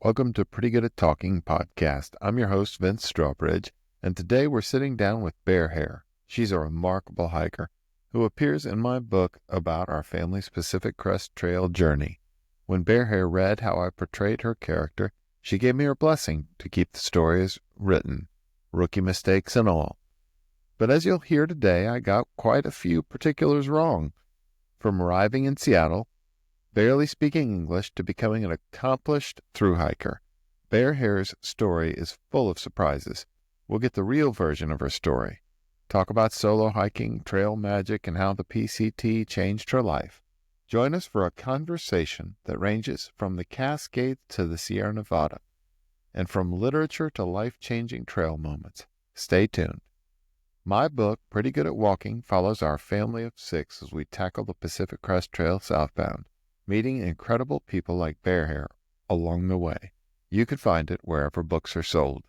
Welcome to Pretty Good at Talking podcast. I'm your host, Vince Strawbridge, and today we're sitting down with Hare. She's a remarkable hiker who appears in my book about our family's Pacific Crest Trail journey. When Hare read how I portrayed her character, she gave me her blessing to keep the story as written, rookie mistakes and all. But as you'll hear today, I got quite a few particulars wrong. From arriving in Seattle, barely speaking English, to becoming an accomplished thru hiker, Hare's story is full of surprises. We'll get the real version of her story, talk about solo hiking, trail magic, and how the PCT changed her life. Join us for a conversation that ranges from the Cascades to the Sierra Nevada, and from literature to life-changing trail moments. Stay tuned. My book, Pretty Good at Walking, follows our family of 6 as we tackle the Pacific Crest Trail southbound, meeting incredible people like Hare along the way. You can find it wherever books are sold.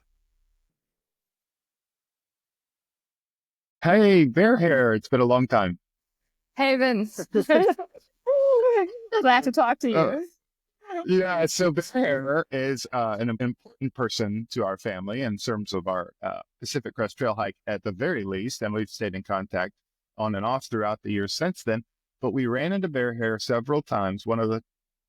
Hey, Hare, it's been a long time. Hey, Vince. Glad to talk to you. Yeah, so Hare is an important person to our family in terms of our Pacific Crest Trail hike at the very least, and we've stayed in contact on and off throughout the years since then. But we ran into Hare several times. One of the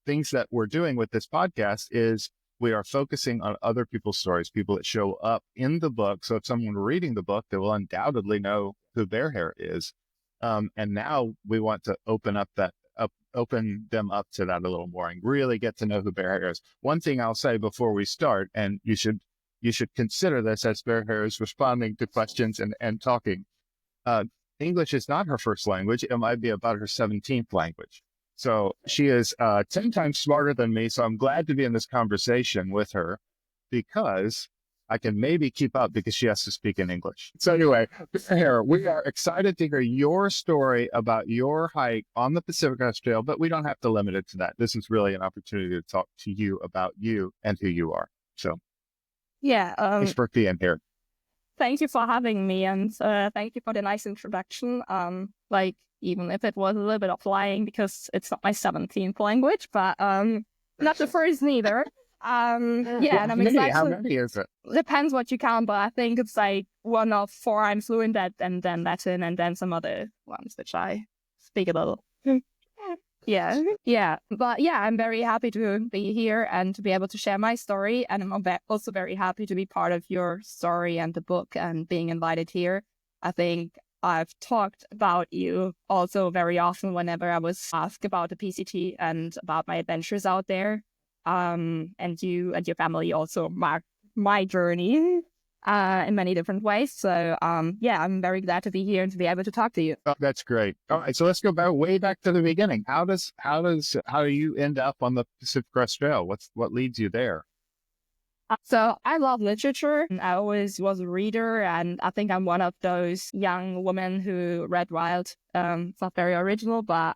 things that we're doing with this podcast is we are focusing on other people's stories, people that show up in the book. So if someone reading the book, they will undoubtedly know who Hare is. And now we want to open them up to that a little more and really get to know who Hare is. One thing I'll say before we start, and you should consider this as Hare is responding to questions and talking. English is not her first language. It might be about her 17th language. So she is 10 times smarter than me. So I'm glad to be in this conversation with her because I can maybe keep up because she has to speak in English. So anyway, Hare, we are excited to hear your story about your hike on the Pacific Crest Trail, but we don't have to limit it to that. This is really an opportunity to talk to you about you and who you are. So yeah, thanks for being here. Thank you for having me, and thank you for the nice introduction. Even if it was a little bit of lying because it's not my 17th language, but not the first neither. And I'm excited. How many is it? Depends what you count, but I think it's like 1 of 4 I'm fluent at, and then Latin, and then some other ones which I speak a little. But I'm very happy to be here and to be able to share my story, and I'm also very happy to be part of your story and the book and being invited here. I think I've talked about you also very often whenever I was asked about the PCT and about my adventures out there. And you and your family also marked my journey in many different ways. So I'm very glad to be here and to be able to talk to you. Oh, that's great. All right, so let's go way back to the beginning. How do you end up on the Pacific Crest Trail? What leads you there? So I love literature. I always was a reader, and I think I'm one of those young women who read wild. It's not very original, but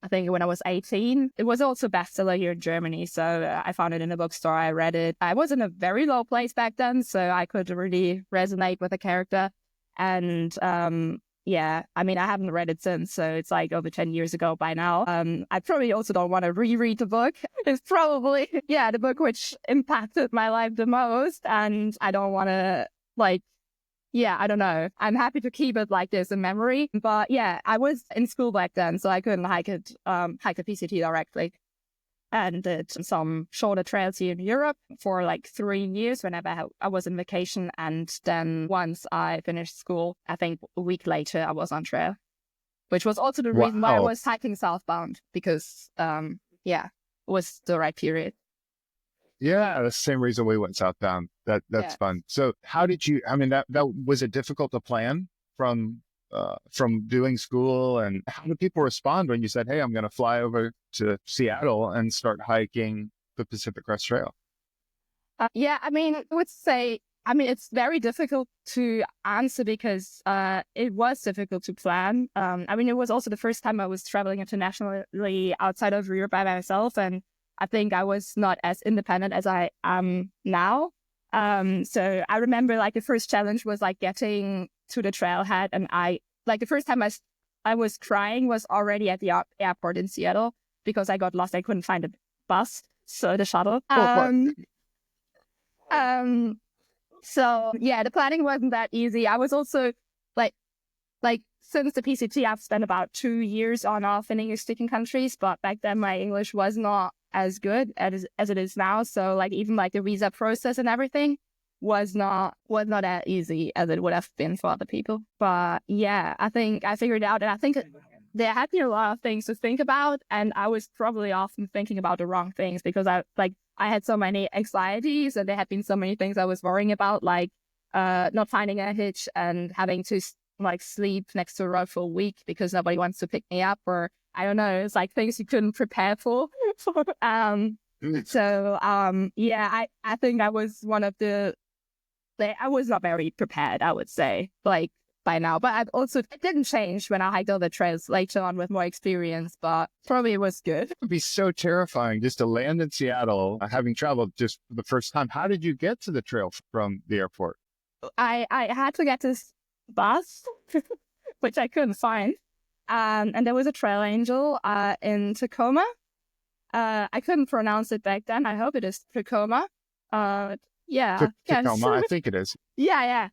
I think when I was 18, it was also bestseller here in Germany. So I found it in a bookstore. I read it. I was in a very low place back then, so I could really resonate with the character. And I haven't read it since, so it's like over 10 years ago by now. I probably also don't want to reread the book. It's probably, the book which impacted my life the most. And I don't want to, I don't know. I'm happy to keep it like this in memory. But I was in school back then, so I couldn't hike the PCT directly. And did some shorter trails here in Europe for 3 years whenever I was on vacation. And then once I finished school, I think a week later, I was on trail, which was also the reason why I was hiking southbound, because, it was the right period. Yeah, the same reason we went southbound. That's fun. So how did you, that was it difficult to plan from doing school, and how did people respond when you said, hey, I'm going to fly over to Seattle and start hiking the Pacific Crest Trail? I would say, it's very difficult to answer because it was difficult to plan. It was also the first time I was traveling internationally outside of Europe by myself, and I think I was not as independent as I am now. So I remember the first challenge was getting to the trailhead, and the first time I was crying was already at the airport in Seattle because I got lost. I couldn't find a bus. So the shuttle. Oh, So yeah, the planning wasn't that easy. I was also like since the PCT, I've spent about 2 years on off in English-speaking countries, but back then my English was not as good as it is now. So like even like the visa process and everything was not that easy as it would have been for other people. But yeah, I think I figured it out, and I think there had been a lot of things to think about, and I was probably often thinking about the wrong things because I had so many anxieties, and there had been so many things I was worrying about, like not finding a hitch and having to like sleep next to a road for a week because nobody wants to pick me up, or I don't know, it's like things you couldn't prepare for. Yeah, I think I was one of I was not very prepared, I would say, like by now. But it didn't change when I hiked all the trails later on with more experience, but probably it was good. it would be so terrifying just to land in Seattle, having traveled just for the first time. How did you get to the trail from the airport? I had to get this bus, which I couldn't find. And there was a trail angel in Tacoma. I couldn't pronounce it back then. I hope it is Tacoma. Yeah. Tacoma, I think it is. Yeah.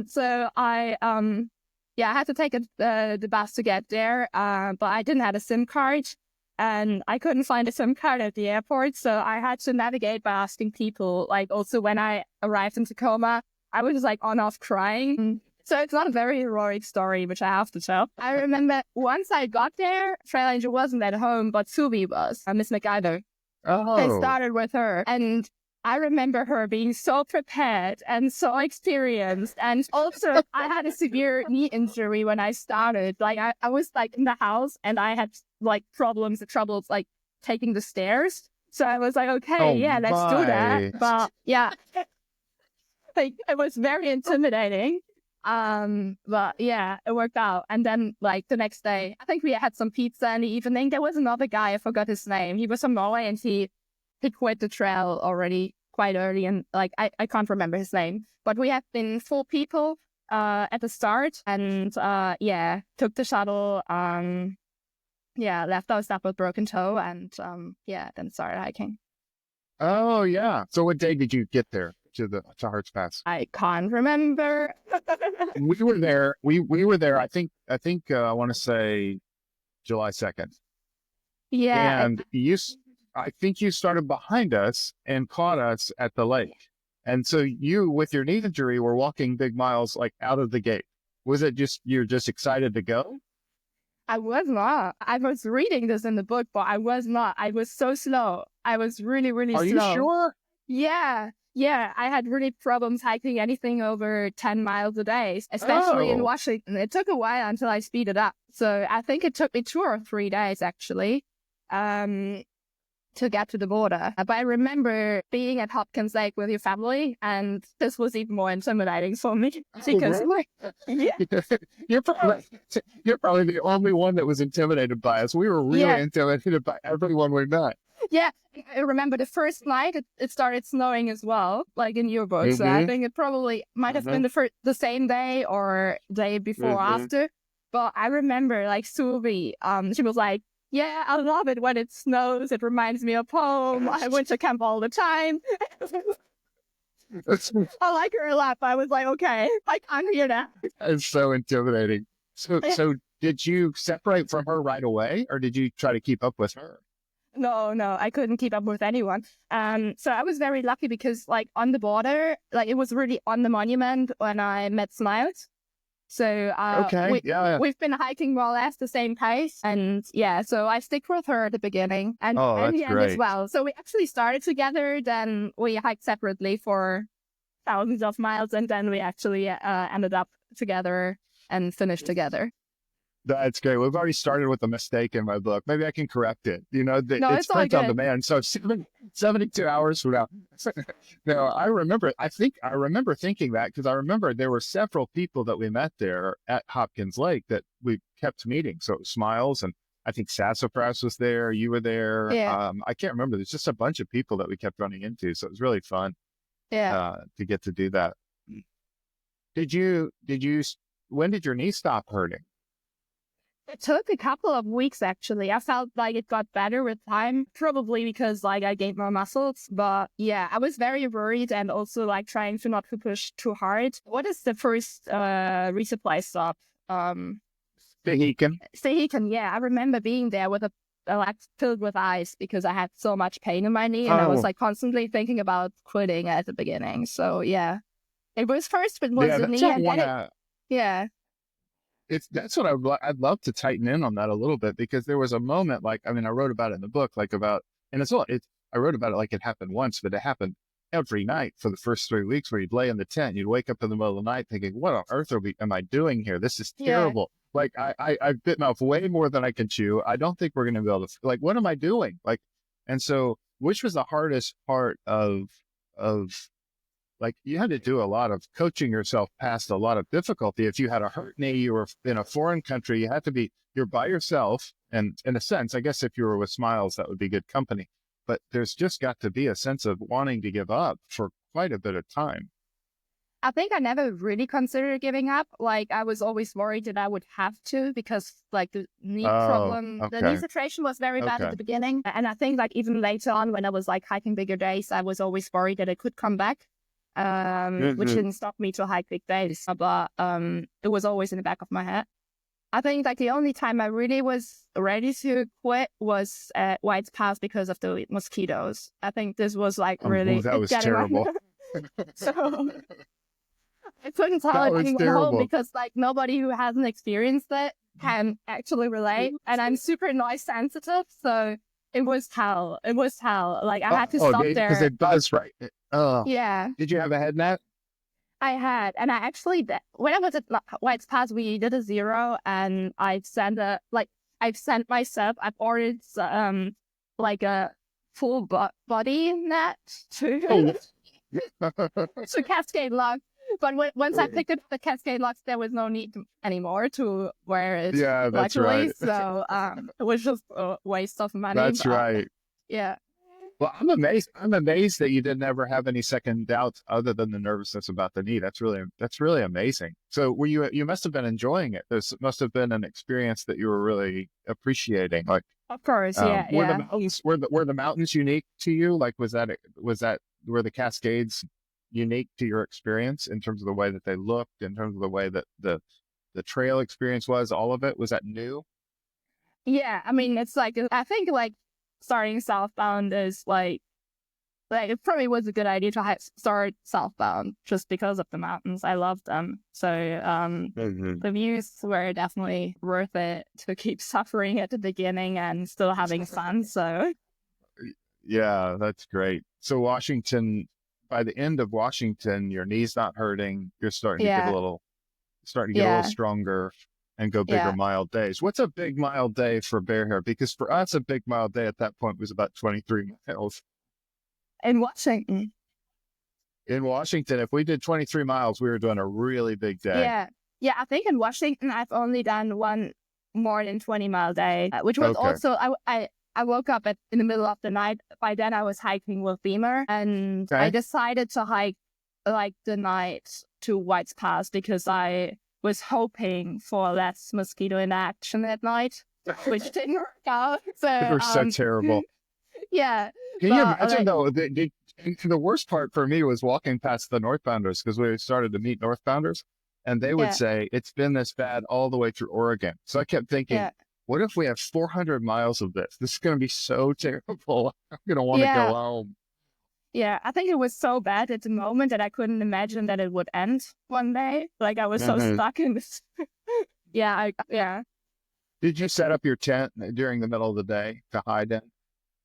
So I had to take the bus to get there, but I didn't have a SIM card, and I couldn't find a SIM card at the airport, so I had to navigate by asking people. Like also when I arrived in Tacoma, I was just like on off crying. So it's not a very heroic story, which I have to tell. I remember once I got there, Trail Angel wasn't at home, but Subi was, Miss McIver. Oh. I started with her, and I remember her being so prepared and so experienced. And also, I had a severe knee injury when I started. Like, I was like in the house, and I had like troubles like taking the stairs. So I was like, okay, let's do that. But yeah, like it was very intimidating. But yeah, it worked out. And then like the next day, I think we had some pizza in the evening. There was another guy, I forgot his name. He was from Norway, and he quit the trail already quite early, and like I can't remember his name. But we had been 4 people at the start, and took the shuttle, left our stuff with broken toe, and then started hiking. Oh yeah. So what day did you get there to Hart's Pass? I can't remember. We were there. We were there. I think I want to say July 2nd. Yeah. And I think you started behind us and caught us at the lake. And so you, with your knee injury, were walking big miles like out of the gate. Was it just, you're just excited to go? I was not. I was reading this in the book, but I was not. I was so slow. I was really, really slow. Are you sure? Yeah. I had really problems hiking anything over 10 miles a day, especially in Washington. It took a while until I speeded up. So I think it took me 2 or 3 days, actually. To get to the border. But I remember being at Hopkins Lake with your family, and this was even more intimidating for me because you're probably the only one that was intimidated by us. We were really intimidated by everyone we met. Yeah, I remember the first night it started snowing as well, like in your book. So I think it probably might have been the same day or day before or after. But I remember like Suvi, she was like, yeah, I love it when it snows. It reminds me of home. I went to camp all the time. I like her a lot, but I was like, okay, like I'm here now. It's so intimidating. So did you separate from her right away, or did you try to keep up with her? No, I couldn't keep up with anyone. So I was very lucky because like on the border, like it was really on the monument when I met Smiles. So we've been hiking more or less the same pace, and so I stick with her at the beginning and the end as well. So we actually started together, then we hiked separately for thousands of miles, and then we actually ended up together and finished together. That's great. We've already started with a mistake in my book. Maybe I can correct it. You know, it's print on demand. So 72 hours from now. No, I remember thinking that because I remember there were several people that we met there at Hopkins Lake that we kept meeting. So it was Smiles, and I think Sassafras was there. You were there. Yeah. I can't remember. There's just a bunch of people that we kept running into. So it was really fun to get to do that. When did your knee stop hurting? It took a couple of weeks, actually. I felt like it got better with time, probably because like I gained more muscles. But yeah, I was very worried and also like trying to not to push too hard. What is the first resupply stop? Stehekin, yeah. I remember being there with a like filled with ice because I had so much pain in my knee and I was like constantly thinking about quitting at the beginning. So yeah, it was first it was the knee and then yeah. That's what I'd love to tighten in on that a little bit, because there was a moment, like, I mean, I wrote about it in the book, like about, and I wrote about it like it happened once, but it happened every night for the first 3 weeks, where you'd lay in the tent, you'd wake up in the middle of the night thinking, what on earth am I doing here? This is terrible. Yeah. Like I've bitten off way more than I can chew. I don't think we're going to be able to, like, what am I doing? Like, and so, which was the hardest part of like, you had to do a lot of coaching yourself past a lot of difficulty. If you had a hurt knee, you were in a foreign country, you're by yourself. And in a sense, I guess if you were with Smiles, that would be good company. But there's just got to be a sense of wanting to give up for quite a bit of time. I think I never really considered giving up. Like, I was always worried that I would have to, because like the knee problem, the knee situation was very bad at the beginning. And I think like even later on when I was like hiking bigger days, I was always worried that it could come back. Which didn't stop me to hike big days, but it was always in the back of my head. I think like the only time I really was ready to quit was at White's Pass because of the mosquitoes. I think this was like really that was terrible. So I couldn't tell anyone home because like nobody who hasn't experienced it can actually relate, and I'm super noise sensitive, so it was hell. It was hell. Like I had to stop there because it does, right? Yeah. Did you have a head net? I had, and I actually, when I was at White's Pass, we did a 0, and I've sent myself, I've ordered like a full body net to Cascade Locks. But once I picked up the Cascade Locks, there was no need anymore to wear it. Yeah, that's right. So it was just a waste of money. That's right. Yeah. Well, I'm amazed that you didn't ever have any second doubts other than the nervousness about the knee. That's really amazing. So you must have been enjoying it. This must have been an experience that you were really appreciating. Like, of course, were the mountains unique to you? Like, were the Cascades unique to your experience in terms of the way that they looked, in terms of the way that the trail experience was? All of it, was that new? Yeah, I mean, it's like, I think like starting southbound is like it probably was a good idea to start southbound just because of the mountains. I love them. So the views were definitely worth it to keep suffering at the beginning and still having fun. So yeah, that's great. So Washington, by the end of Washington, your knee's not hurting. You're starting to get a little stronger and go bigger mile days. What's a big mile day for Bear Hare? Because for us, a big mile day at that point was about 23 miles. In Washington, if we did 23 miles, we were doing a really big day. Yeah. I think in Washington, I've only done one more than 20-mile day, which was also, I woke up in the middle of the night. By then I was hiking with Beamer, and I decided to hike like the night to White's Pass because I was hoping for less mosquito inaction at night, which didn't work out. So it was so terrible. Yeah. Can you imagine though? The worst part for me was walking past the northbounders, because we started to meet northbounders, and they would say it's been this bad all the way through Oregon. So I kept thinking, what if we have 400 miles of this? This is going to be so terrible. I'm going to want to go home. Yeah, I think it was so bad at the moment that I couldn't imagine that it would end one day. Like I was so stuck in this. Yeah. Did you set up your tent during the middle of the day to hide in?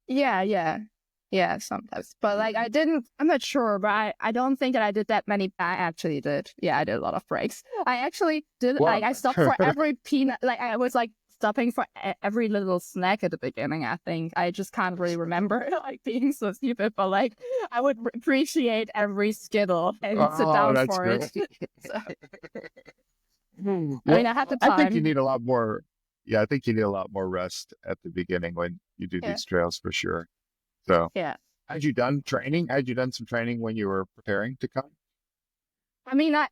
Yeah, sometimes. But like I'm not sure, but I don't think that I did that many. I actually did. Yeah, I did a lot of breaks. I actually did. Well, like I stopped for every peanut. Like I was like stopping for every little snack at the beginning. I think I just can't really remember like being so stupid, but like I would appreciate every Skittle and sit down for it. So, I mean, I had the time. I think you need a lot more. Yeah, I think you need a lot more rest at the beginning when you do these trails for sure. So had you done training? Had you done some training when you were preparing to come? I mean, I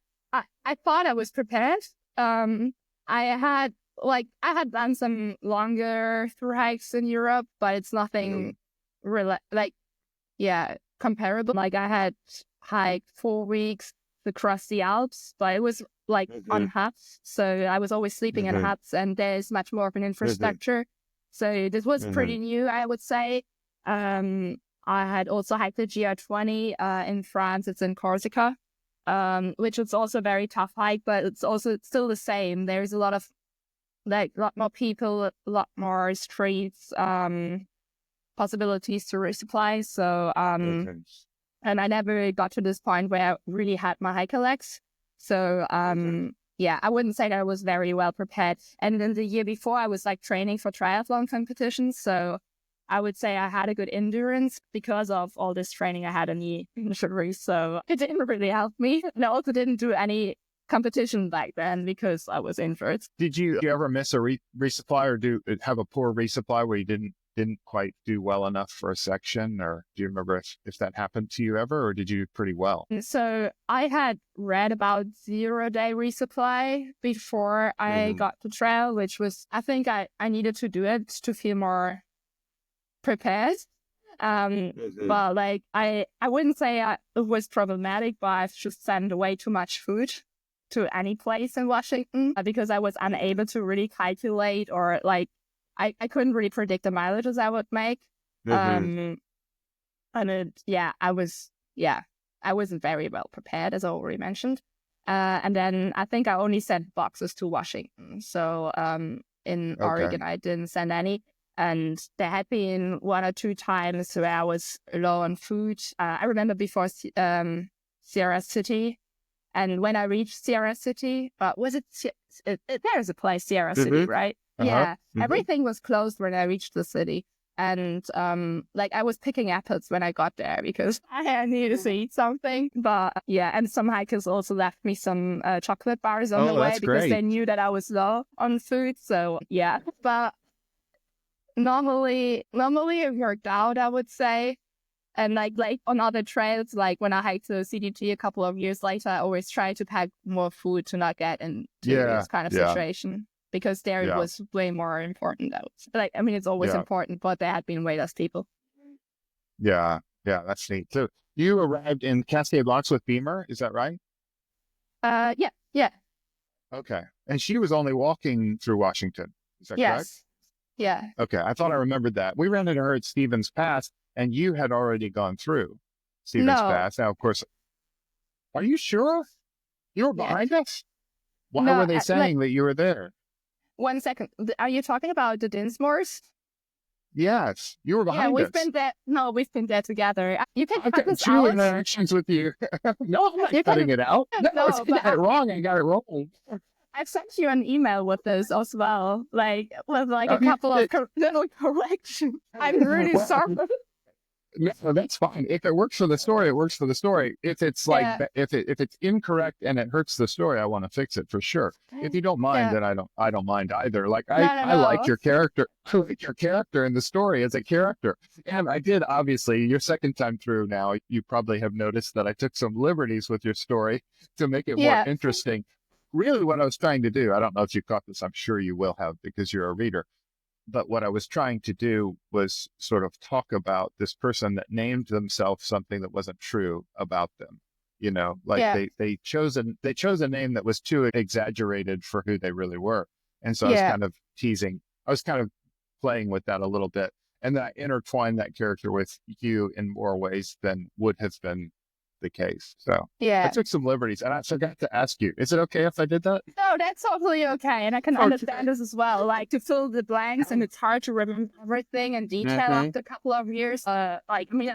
thought I was prepared. I had like I had done some longer through hikes in Europe, but it's nothing comparable. Like I had hiked 4 weeks across the Alps, but it was like on huts. So I was always sleeping in huts, and there's much more of an infrastructure. So this was pretty new, I would say. I had also hiked the GR20 in France. It's in Corsica, which is also a very tough hike, but it's still the same. There's a lot more people, a lot more streets, possibilities to resupply. So, and I never got to this point where I really had my hiker legs. So, I wouldn't say that I was very well prepared. And then the year before, I was like training for triathlon competitions. So I would say I had a good endurance because of all this training I had in the injury. So it didn't really help me. And I also didn't do any competition back then because I was injured. Did you ever miss a resupply or have a poor resupply where you didn't quite do well enough for a section? Or do you remember if that happened to you ever, or did you do pretty well? So I had read about 0-day resupply before I got to trail, which was, I think I needed to do it to feel more prepared. But like I wouldn't say it was problematic, but I've just sent away too much food to any place in Washington because I was unable to really calculate, or like I couldn't really predict the mileages I would make. I wasn't very well prepared, as I already mentioned. And then I think I only sent boxes to Washington. So in Oregon, I didn't send any. And there had been 1 or 2 times where I was low on food. I remember before Sierra City. And when I reached Sierra City, was it there's a place, Sierra City, right? Yeah. Everything was closed when I reached the city. And I was picking apples when I got there because I needed to eat something. But yeah, and some hikers also left me some chocolate bars on the way because they knew that I was low on food. So yeah, but normally it worked out, I would say. And like on other trails, like when I hiked the CDT a couple of years later, I always try to pack more food to not get into this kind of situation. Because there it was way more important out. It's always important, but there had been way less people. Yeah, that's neat. So you arrived in Cascade Locks with Beamer, is that right? Yeah. Okay. And she was only walking through Washington, is that correct? Yeah. Okay, I thought I remembered that. We ran into her at Stevens Pass, and you had already gone through Stevens Pass. Now, of course, are you sure? You were behind us? Why were they saying that you were there? 1 second. Are you talking about the Dinsmores? Yes, you were behind us. We've been there. No, we've been there together. You can cut this out. out. Interactions with you. No, I'm not cutting it out. No, I got it wrong. I got it wrong. I've sent you an email with this as well, with a couple of little corrections. I'm really sorry. No, that's fine. If it works for the story, it works for the story. If it's if it's incorrect and it hurts the story, I want to fix it for sure. If you don't mind, then I don't mind either. Like I like your character. I like your character in the story as a character. And I did, obviously, your second time through now, you probably have noticed that I took some liberties with your story to make it more interesting. Really what I was trying to do, I don't know if you caught this, I'm sure you will have because you're a reader. But what I was trying to do was sort of talk about this person that named themselves something that wasn't true about them. They chose a name that was too exaggerated for who they really were. And so I was kind of teasing, I was kind of playing with that a little bit. And then I intertwined that character with you in more ways than would have been the case. So I took some liberties, and I forgot to ask you, is it okay if I did that? No, that's totally okay. And I can understand this as well, like to fill the blanks, and it's hard to remember everything in detail after a couple of years. I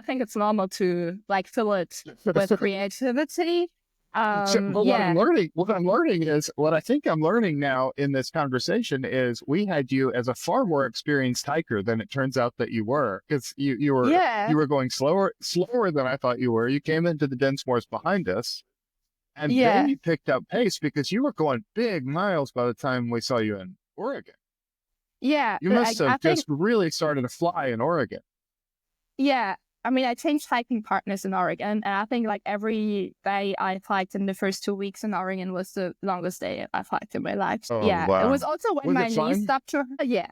think it's normal to fill it with creativity. What I'm learning is what I think I'm learning now in this conversation is we had you as a far more experienced hiker than it turns out that you were, because you were going slower than I thought you were. You came into the Dinsmores behind us, and then you picked up pace because you were going big miles by the time we saw you in Oregon. Yeah, you must have just really started to fly in Oregon. Yeah. I changed hiking partners in Oregon, and I think like every day I've hiked in the first 2 weeks in Oregon was the longest day I've hiked in my life. Oh, Yeah, it wow. was also when Was my it knees fun? stopped to. Yeah,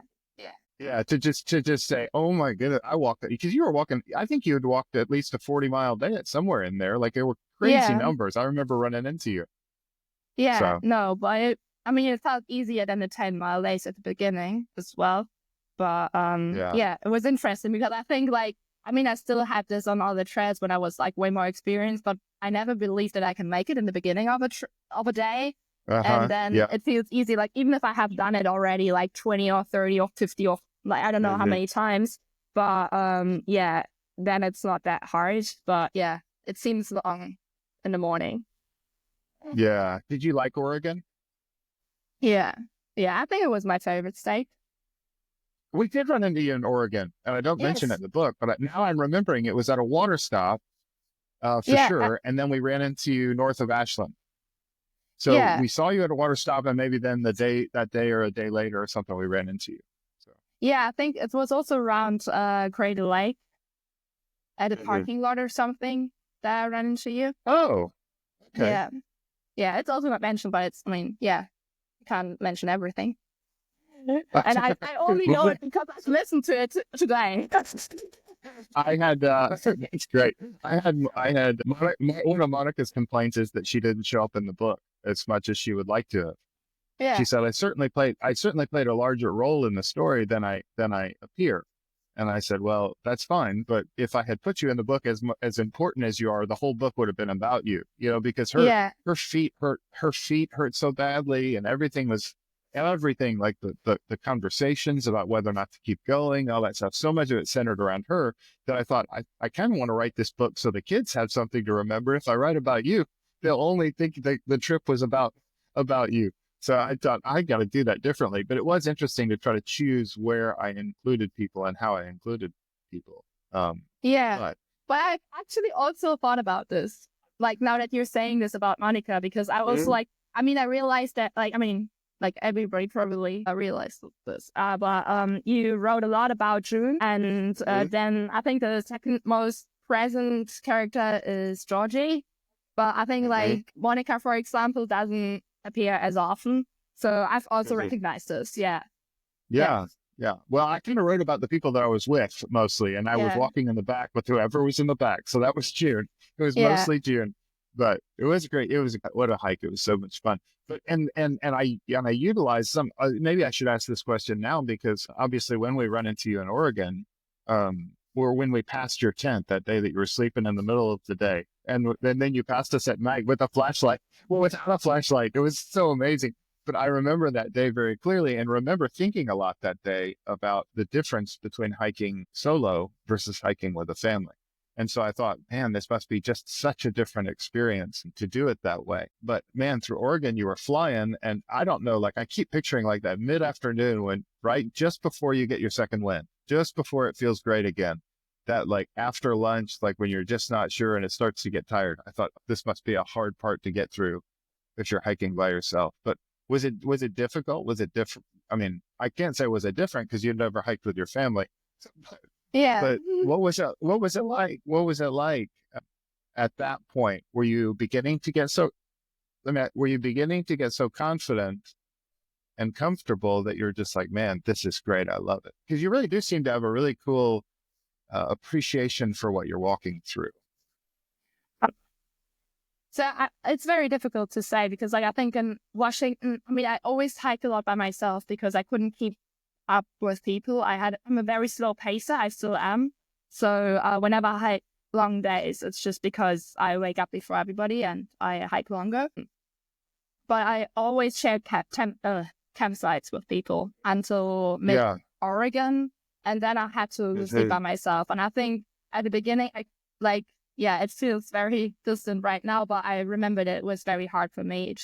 Yeah, to just say, oh my goodness, I walked because you were walking. I think you had walked at least a 40-mile day at somewhere in there. Like there were crazy yeah, numbers. I remember running into you. yeah. So No, but it felt easier than the 10-mile days at the beginning as well. But yeah, yeah, it was interesting because I think like I still had this on other trails when I was like way more experienced, but I never believed that I can make it in the beginning of a day. And then yeah. it feels easy. Like even if I have done it already, like 20 or 30 or 50 or like I don't know how Mhm. many times, but yeah, then it's not that hard. But yeah, it seems long in the morning. Yeah. Did you like Oregon? Yeah, yeah, I think it was my favorite state. We did run into you in Oregon, and I don't mention it Yes, in the book, but now I'm remembering it was at a water stop, for yeah, sure. And then we ran into you north of Ashland. So yeah, we saw you at a water stop, and maybe then that day or a day later or something, we ran into you. So yeah. I think it was also around Crater Lake at a Mhm. parking lot or something that I ran into you. Oh, okay. Yeah, yeah. It's also not mentioned, but yeah, I can't mention everything. And I only know Well, it because I've listened to it today. I had it's great. I had one of Monica's complaints is that she didn't show up in the book as much as she would like to. She Yeah, said, I certainly played a larger role in the story than I appear. And I said, well, that's fine. But if I had put you in the book as important as you are, the whole book would have been about you, because her, yeah, her feet hurt so badly and everything like the conversations about whether or not to keep going, all that stuff. So much of it centered around her that I thought I kind of want to write this book so the kids have something to remember. If I write about you, they'll only think that the trip was about you. So I thought I got to do that differently. But it was interesting to try to choose where I included people and how I included people. Um, yeah. but But I actually also thought about this, like now that you're saying this about Monica, because I was Mhm. like, I realized that, like everybody probably realized this, but you wrote a lot about June, and Mhm. then I think the second most present character is Georgie, but I think Mhm. like Monica, for example, doesn't appear as often. So I've also Mhm. recognized this. Yeah, yeah, Yeah, yeah. Well, I kind of wrote about the people that I was with mostly, and I was yeah, walking in the back with whoever was in the back. So that was June. It was yeah, mostly June, but it was great. What a hike! It was so much fun. But and I utilized some. Maybe I should ask this question now because obviously when we run into you in Oregon, or when we passed your tent that day that you were sleeping in the middle of the day, and then you passed us at night with a flashlight. Well, without a flashlight, it was so amazing. But I remember that day very clearly and remember thinking a lot that day about the difference between hiking solo versus hiking with a family. And so I thought, man, this must be just such a different experience to do it that way. But man, through Oregon, you were flying. And I don't know, like I keep picturing like that mid-afternoon when, right, just before you get your second wind, just before it feels great again, that like after lunch, like when you're just not sure and it starts to get tired. I thought this must be a hard part to get through if you're hiking by yourself. But was it difficult? Was it different? I mean, I can't say was it different because you'd never hiked with your family. But, yeah. but what was it like? What was it like at that point? Were you beginning to get so? Were you beginning to get so confident and comfortable that you're just like, man, this is great. I love it because you really do seem to have a really cool appreciation for what you're walking through. So it's very difficult to say because, like, I think in Washington, I always hike a lot by myself because I couldn't keep up with people. I'm a very slow pacer. I still am. So whenever I hike long days, it's just because I wake up before everybody and I hike longer. But I always shared campsites with people until mid Yeah. Oregon, and then I had to sleep by Mhm. myself. And I think at the beginning, yeah, it feels very distant right now, but I remember that it was very hard for me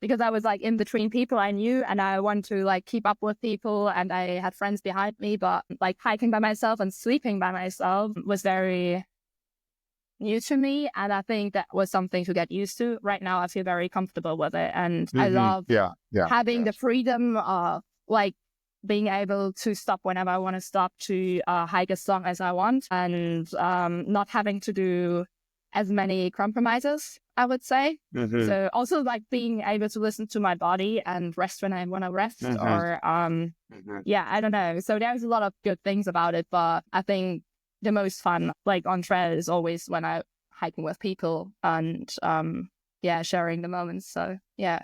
because I was like in between people I knew, and I want to like keep up with people, and I had friends behind me, but like hiking by myself and sleeping by myself was very new to me, and I think that was something to get used to. Right now, I feel very comfortable with it, and I love Yeah. Yeah. having Yeah. the freedom of like being able to stop whenever I want to stop, to hike as long as I want, and not having to do as many compromises, I would say. Mm-hmm. So also like being able to listen to my body and rest when I want to rest, or yeah, I don't know. So there's a lot of good things about it, but I think the most fun like on trail is always when I hiking with people and yeah, sharing the moments. So yeah.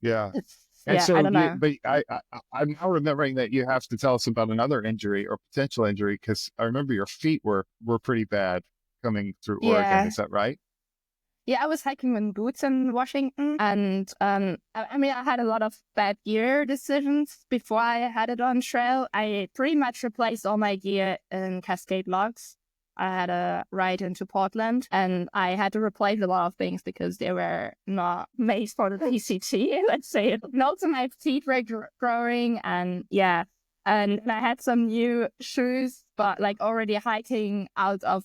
And so I don't know. but I'm now remembering that you have to tell us about another injury or potential injury, because I remember your feet were pretty bad coming through Oregon. Is that right? Yeah, I was hiking in boots in Washington, and I mean, I had a lot of bad gear decisions before I had it on trail. I pretty much replaced all my gear in Cascade logs. I had a ride into Portland, and I had to replace a lot of things because they were not made for the PCT, let's say. And also my feet were growing, and yeah. And I had some new shoes, but like already hiking out of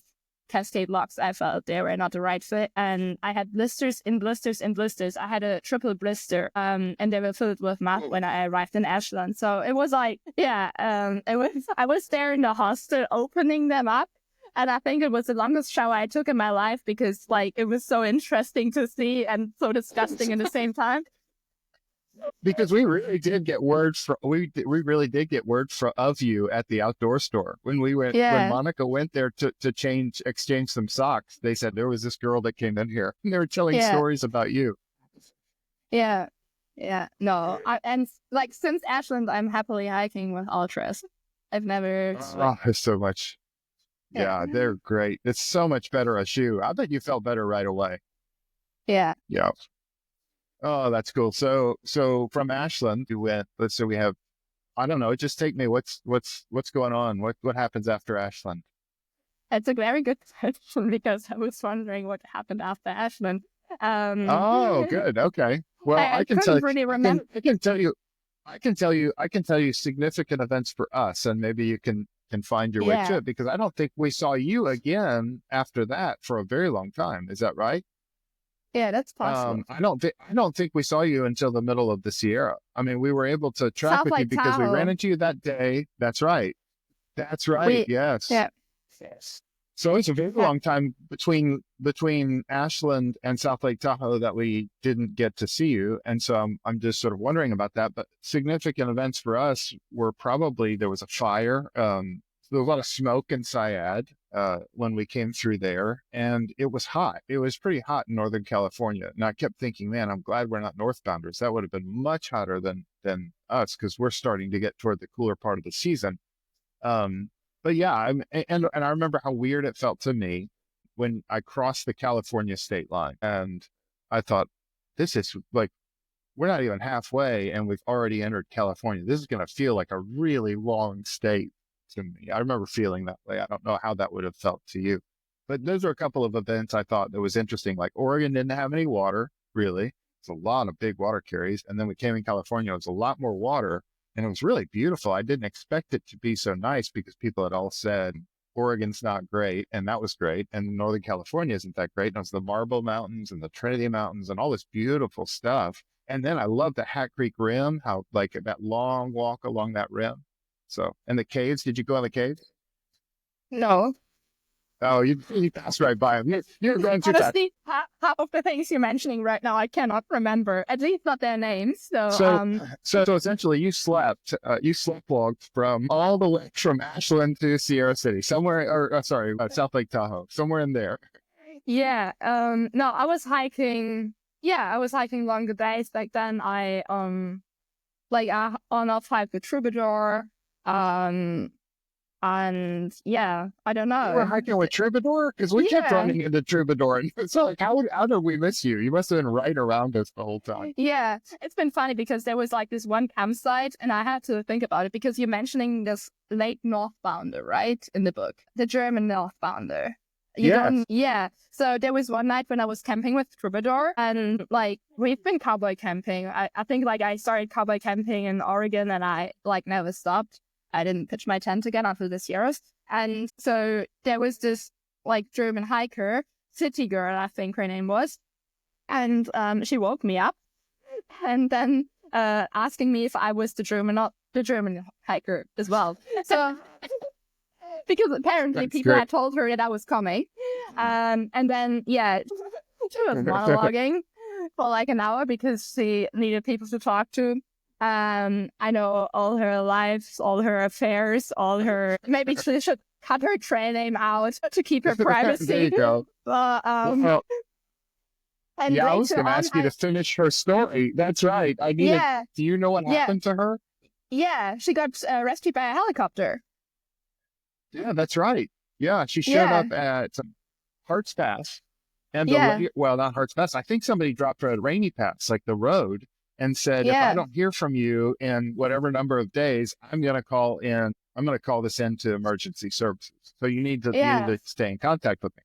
Cascade locks, I felt they were not the right fit. And I had blisters in blisters in blisters. I had a triple blister, and they were filled with mud when I arrived in Ashland. So it was like, yeah, I was there in the hostel opening them up. And I think it was the longest shower I took in my life because, like, it was so interesting to see and so disgusting at the same time. Because we really did get word we really did get word of you at the outdoor store when we went. When Monica went there to exchange some socks. They said there was this girl that came in here, and they were telling stories about you. Yeah. No, and like since Ashland, I'm happily hiking with ultras. I've never. There's so much. Yeah, they're great. It's so much better a shoe. I bet you felt better right away. Yeah. Oh, that's cool. So from Ashland, you went. Let's say we have. I don't know. Just take me. What's going on? What happens after Ashland? It's a very good question because I was wondering what happened after Ashland. Oh, good. Okay. Well, I can tell you. Really remember. I can tell you significant events for us, and maybe you can find your way to it, because I don't think we saw you again after that for a very long time. Is that right? Yeah, that's possible. I don't think we saw you until the middle of the Sierra. I mean, we were able to track with you because Tahoe. We ran into you that day. That's right. Yes. Yeah. So it's a very long time between Ashland and South Lake Tahoe that we didn't get to see you. And so I'm just sort of wondering about that. But significant events for us were probably there was a fire. There was a lot of smoke in Syad when we came through there, and it was hot. It was pretty hot in Northern California. And I kept thinking, man, I'm glad we're not northbounders. That would have been much hotter than us, because we're starting to get toward the cooler part of the season. But yeah, and I remember how weird it felt to me when I crossed the California state line, and I thought, this is like, we're not even halfway and we've already entered California. This is going to feel like a really long state to me. I remember feeling that way. I don't know how that would have felt to you, but those are a couple of events I thought that was interesting. Like Oregon didn't have any water, really. It's a lot of big water carries. And then we came in California, it was a lot more water. And it was really beautiful. I didn't expect it to be so nice because people had all said Oregon's not great, and that was great. And Northern California isn't that great. And it was the Marble Mountains and the Trinity Mountains and all this beautiful stuff. And then I love the Hat Creek Rim, how like that long walk along that rim. So, and the caves, did you go on the caves? No. Oh, you passed right by them. You're going too fast. Honestly, half of the things you're mentioning right now, I cannot remember. At least not their names. So essentially, you slept logged from all the way from Ashland to Sierra City, somewhere, or South Lake Tahoe, somewhere in there. Yeah. No, I was hiking. Yeah, I was hiking longer days back then. I on off hike the Troubadour. And yeah, I don't know. You were hiking with Troubadour? Because we kept running into Troubadour. So like, how did we miss you? You must have been right around us the whole time. Yeah, it's been funny because there was like this one campsite, and I had to think about it because you're mentioning this late northbounder, right? In the book, the German northbounder. Yeah. So there was one night when I was camping with Troubadour, and like we've been cowboy camping. I think like I started cowboy camping in Oregon, and I like never stopped. I didn't pitch my tent again after the Sierras. And so there was this like German hiker, City Girl, I think her name was. And she woke me up. And then asking me if I was the German hiker as well. So because apparently That's people great. had told her that I was coming. And then, yeah, she was monologuing for like an hour because she needed people to talk to. I know all her lives, all her affairs, maybe she should cut her trail name out to keep her privacy. There you go. But, Well, and yeah, I was later going to on, ask you to finish her story. That's right. I needed. Yeah. Do you know what Yeah. happened to her? Yeah, she got rescued by a helicopter. Yeah, that's right. Yeah, she showed Yeah. up at Hart's Pass, and Yeah. not Hart's Pass. I think somebody dropped her at Rainy Pass, like the road, and said, if Yeah. I don't hear from you in whatever number of days, I'm going to call this in to emergency services. So you need to stay in contact with me.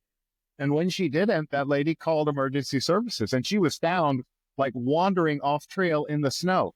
And when she didn't, that lady called emergency services, and she was found like wandering off trail in the snow.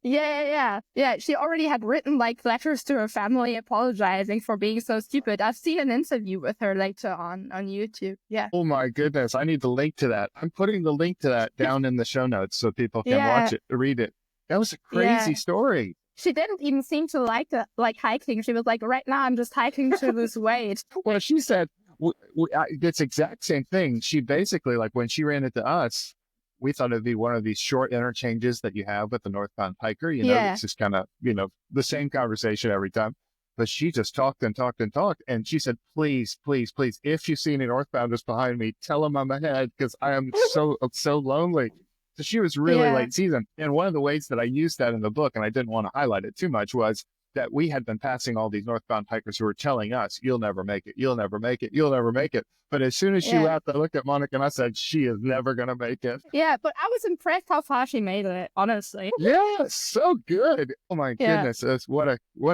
Yeah. She already had written like letters to her family apologizing for being so stupid. I've seen an interview with her later on YouTube. Yeah. Oh my goodness. I need the link to that. I'm putting the link to that down in the show notes so people can watch it, read it. That was a crazy story. She didn't even seem to like hiking. She was like, right now I'm just hiking to lose weight. Well, she said, it's exact same thing. She basically, like when she ran into us, we thought it'd be one of these short interchanges that you have with the northbound hiker. It's just kind of, the same conversation every time. But she just talked and talked and talked. And she said, please, please, please, if you see any northbounders behind me, tell them I'm ahead because I am so lonely. So she was really late season. And one of the ways that I used that in the book, and I didn't want to highlight it too much, was that we had been passing all these northbound hikers who were telling us, you'll never make it, you'll never make it, you'll never make it. But as soon as she left, I looked at Monica and I said, she is never going to make it. Yeah, but I was impressed how far she made it, honestly. Yeah, so good. Oh my goodness. What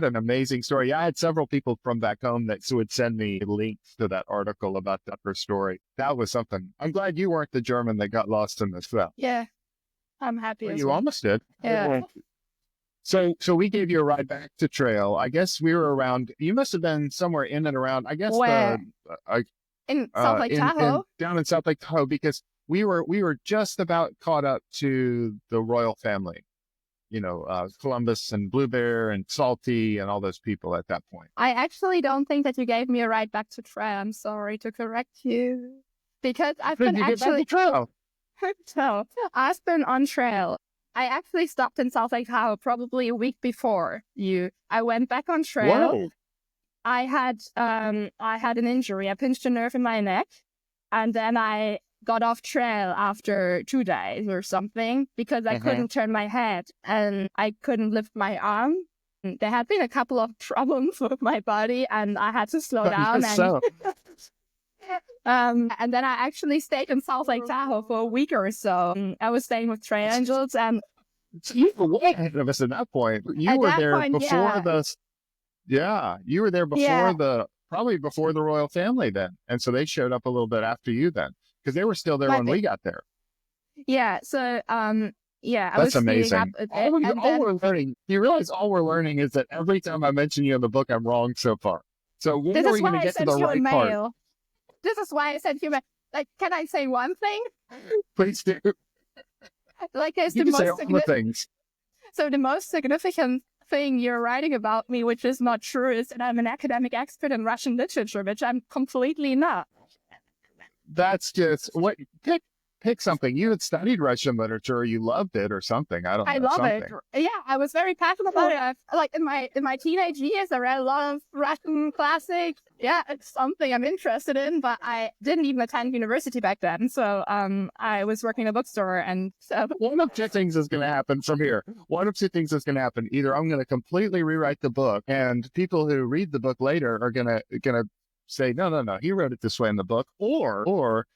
an amazing story. I had several people from back home that would send me links to that article about her story. That was something. I'm glad you weren't the German that got lost in the snow. Yeah, I'm happy. Well, as you well. almost did. Yeah. So we gave you a ride back to trail. I guess we were around, you must have been somewhere in and around, I guess, Where? In South Lake Tahoe? Down in South Lake Tahoe, because we were just about caught up to the royal family, Columbus and Blue Bear and Salty and all those people at that point. I actually don't think that you gave me a ride back to trail. I'm sorry to correct you. Because I've been actually... trail. So, I've been on trail. I actually stopped in South Lake Tahoe probably a week before you. I went back on trail. Whoa. I had an injury. I pinched a nerve in my neck, and then I got off trail after 2 days or something because I couldn't turn my head and I couldn't lift my arm. There had been a couple of problems with my body, and I had to slow down. And then I actually stayed in South Lake Tahoe for a week or so. I was staying with Trail Angels, and you were way ahead of us at that point. You were there before you were there before probably before the royal family then. And so they showed up a little bit after you then, because they were still there when we got there. Yeah. So, I That's was amazing. All we're learning. You realize all we're learning is that every time I mention you in the book, I'm wrong so far. So when are we going to get to the right part? This is why I sent you a like, can I say one thing? Please do. Like, there's You the can say most all the things. So the most significant thing you're writing about me, which is not true, is that I'm an academic expert in Russian literature, which I'm completely not. That's just what pick something. You had studied Russian literature, or you loved it, or something. I don't know. I love something. it. Yeah, I was very passionate about it. Like in my teenage years, I read a lot of Russian classics. Yeah, it's something I'm interested in, but I didn't even attend university back then. So I was working in a bookstore, and so one of two things is going to happen from here. One of two things is going to happen. Either I'm going to completely rewrite the book, and people who read the book later are going to say, no, he wrote it this way in the book, or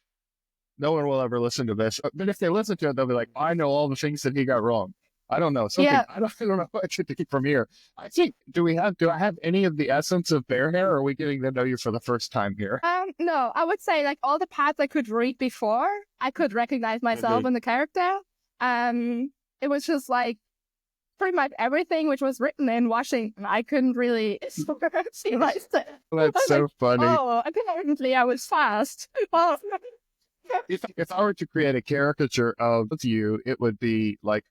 no one will ever listen to this. But if they listen to it, they'll be like, I know all the things that he got wrong. I don't know. I don't know what to take from here. I think, do I have any of the essence of Bear Hare, or are we getting to know you for the first time here? No, I would say like all the parts I could read before, I could recognize myself in the character. It was just like pretty much everything which was written in Washington, I couldn't really see myself. That's so funny. Oh, apparently I was fast. Oh. If I were to create a caricature of you, it would be like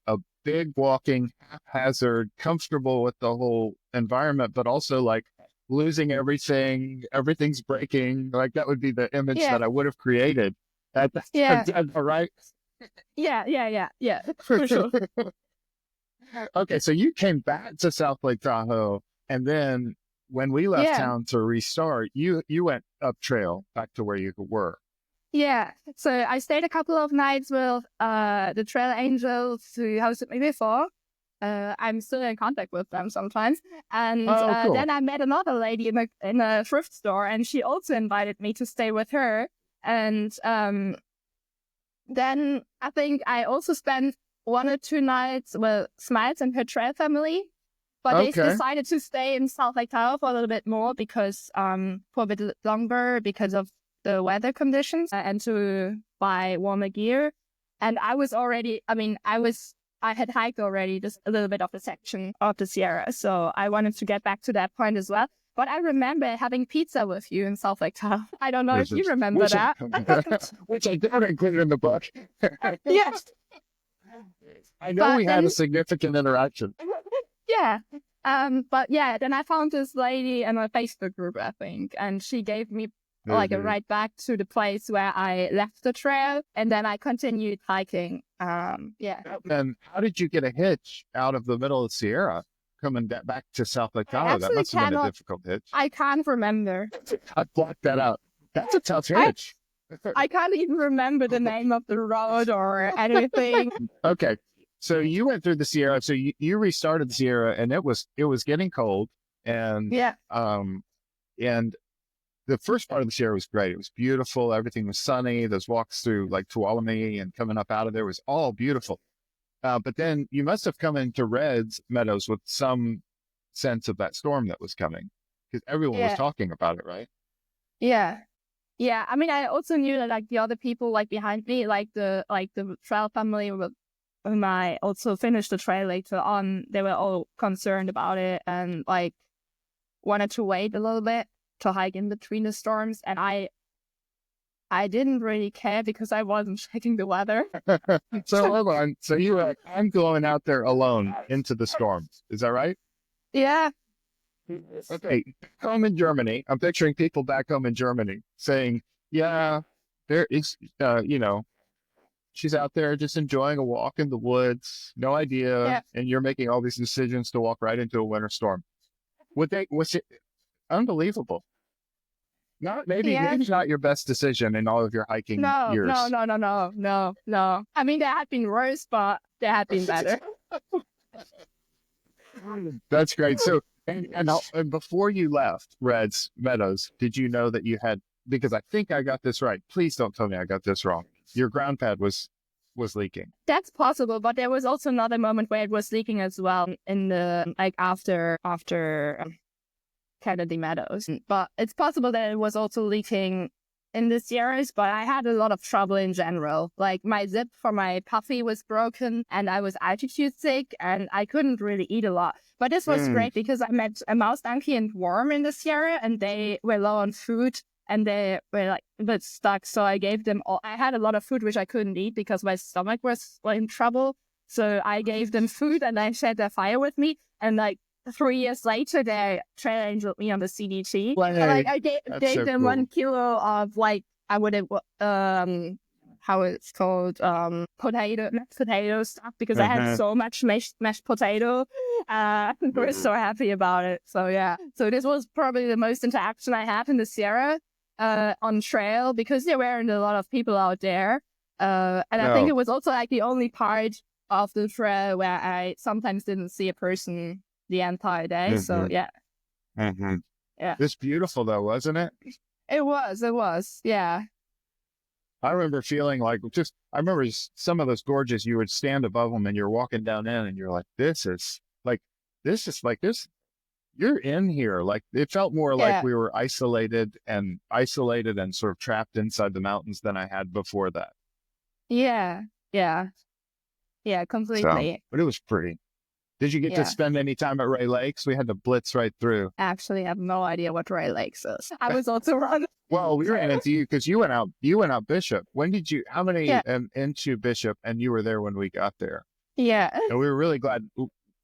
big walking, haphazard, comfortable with the whole environment, but also like losing everything, everything's breaking. Like that would be the image Yeah. that I would have created. Yeah. All right. Yeah, for sure. Okay, so you came back to South Lake Tahoe, and then when we left Yeah. town to restart, you went up trail back to where you were. Yeah. So I stayed a couple of nights with the trail angels who hosted me before. I'm still in contact with them sometimes. And Cool. then I met another lady in a thrift store, and she also invited me to stay with her. And then I think I also spent 1 or 2 nights with Smiles and her trail family. But they decided to stay in South Lake Tahoe for a little bit more because for a bit longer because of the weather conditions and to buy warmer gear. And I was already, I had hiked already just a little bit of the section of the Sierra. So I wanted to get back to that point as well. But I remember having pizza with you in South Lake Tahoe. I don't know if you remember that. Which I don't include in the book. Yes. I know we had a significant interaction. Yeah. But yeah, then I found this lady in a Facebook group, I think, and she gave me like a ride back to the place where I left the trail, and then I continued hiking. And how did you get a hitch out of the middle of the Sierra coming back to South Lake Tahoe? That must have been a difficult hitch. I can't remember. I blocked that out. That's a tough hitch. I can't even remember the name of the road or anything. Okay. So you went through the Sierra. So you restarted the Sierra, and it was getting cold, and and the first part of the Sierra was great. It was beautiful. Everything was sunny. Those walks through like Tuolumne and coming up out of there was all beautiful. But then you must have come into Red's Meadows with some sense of that storm that was coming, because everyone was talking about it, right? Yeah. Yeah. I mean, I also knew that like the other people like behind me, like the trail family with whom I also finished the trail later on, they were all concerned about it and like wanted to wait a little bit to hike in between the storms. And I didn't really care because I wasn't checking the weather. So hold on. So you were like, I'm going out there alone into the storms. Is that right? Yeah. Okay. Home in Germany. I'm picturing people back home in Germany saying, yeah, there is, she's out there just enjoying a walk in the woods, no idea, and you're making all these decisions to walk right into a winter storm. Was it unbelievable? Maybe not your best decision in all of your hiking years. No. I mean, there had been worse, but there had been better. That's great. So, and before you left Red's Meadows, did you know that you had? Because I think I got this right. Please don't tell me I got this wrong. Your ground pad was leaking. That's possible, but there was also another moment where it was leaking as well in the after Kennedy Meadows. But it's possible that it was also leaking in the Sierras, but I had a lot of trouble in general. Like my zip for my puffy was broken and I was altitude sick and I couldn't really eat a lot. But this was great because I met a mouse donkey and worm in the Sierra and they were low on food. And they were like a bit stuck. So I gave them I had a lot of food, which I couldn't eat because my stomach was in trouble. So I gave them food and I shared their fire with me. And like 3 years later, they trail angeled me on the CDT. Like I gave them 1 kilo of like, I would have, how it's called, mashed potato stuff because I had so much mashed potato. We're so happy about it. So yeah. So this was probably the most interaction I had in the Sierra. On trail because there weren't a lot of people out there. I think it was also like the only part of the trail where I sometimes didn't see a person the entire day. So yeah. Yeah. It's beautiful though, wasn't it? It was. Yeah. I remember feeling like I remember some of those gorges, you would stand above them and you're walking down in and you're like, this is like this. You're in here. Like it felt more like we were isolated and sort of trapped inside the mountains than I had before that. Yeah, completely. So, but it was pretty. Did you get to spend any time at Ray Lakes? We had to blitz right through. Actually, I have no idea what Ray Lakes is. I was also running. Well, we ran into you because you went out Bishop. How many into Bishop and you were there when we got there? Yeah. And we were really glad.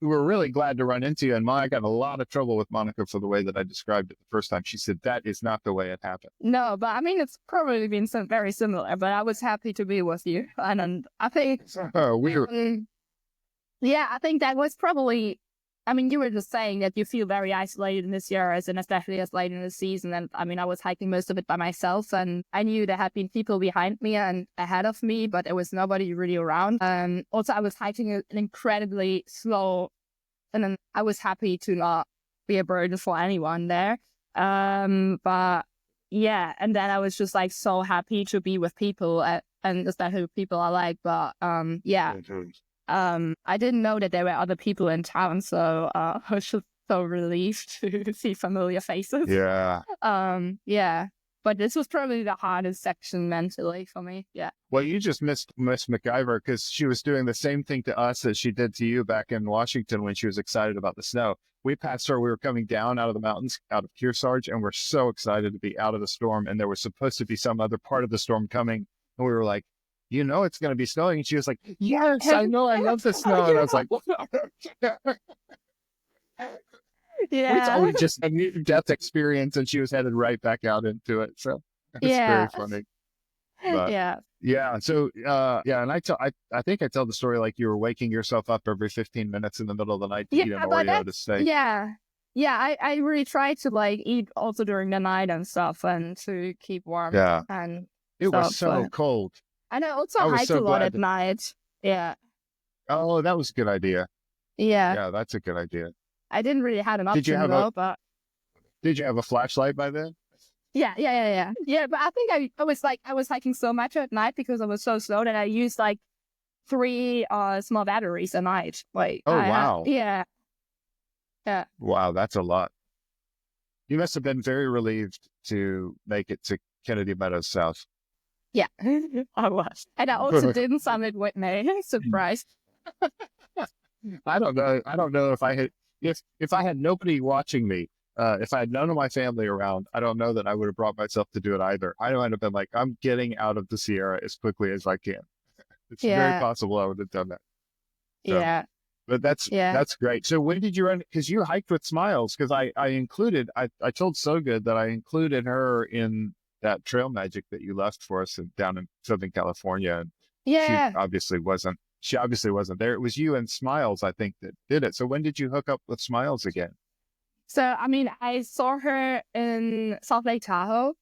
We were really glad to run into you. And I got a lot of trouble with Monica for the way that I described it the first time. She said that is not the way it happened. No, but I mean, it's probably been very similar, but I was happy to be with you. And I think, We were. yeah, I think that was probably, I mean, you were just saying that you feel very isolated in this year, and especially as late in the season. And I mean, I was hiking most of it by myself, and I knew there had been people behind me and ahead of me, but there was nobody really around. Also, I was hiking an incredibly slow, and then I was happy to not be a burden for anyone there. But yeah, and then I was just like so happy to be with people, and especially with people I like. But yeah. I didn't know that there were other people in town, so I was just so relieved to see familiar faces. Yeah. Yeah. But this was probably the hardest section mentally for me. Yeah. Well, you just missed Miss McIver because she was doing the same thing to us as she did to you back in Washington when she was excited about the snow. We passed her. We were coming down out of the mountains, out of Kearsarge, and we're so excited to be out of the storm. And there was supposed to be some other part of the storm coming. And we were like, you know, it's going to be snowing. And she was like, yes, I know. I love the snow. And I was like, yeah. It's always just a near death experience. And she was headed right back out into it. So it's very funny. But, yeah. So, and I think I tell the story like you were waking yourself up every 15 minutes in the middle of the night to eat an Oreo to stay. Yeah. Yeah. I really try to like eat also during the night and stuff and to keep warm. Yeah. And it was so cold. And I also hiked a lot at night. Yeah. Oh, that was a good idea. Yeah. Yeah, that's a good idea. I didn't really have an option though, but. Did you have a flashlight by then? Yeah. Yeah, but I think I was hiking so much at night because I was so slow that I used like 3 small batteries a night. Like, wow. Yeah. Wow, that's a lot. You must have been very relieved to make it to Kennedy Meadows South. Yeah, I was. And I also didn't summit with me. Surprise. I don't know if I had nobody watching me, if I had none of my family around, I don't know that I would have brought myself to do it either. I might have been like, I'm getting out of the Sierra as quickly as I can. It's very possible I would have done that. So, yeah. But that's great. So when did you run? Because you hiked with Smiles, because I told So Good that I included her in that trail magic that you left for us down in Southern California. And she obviously wasn't there. It was you and Smiles, I think, that did it. So when did you hook up with Smiles again? So, I mean, I saw her in Salt Lake Tahoe,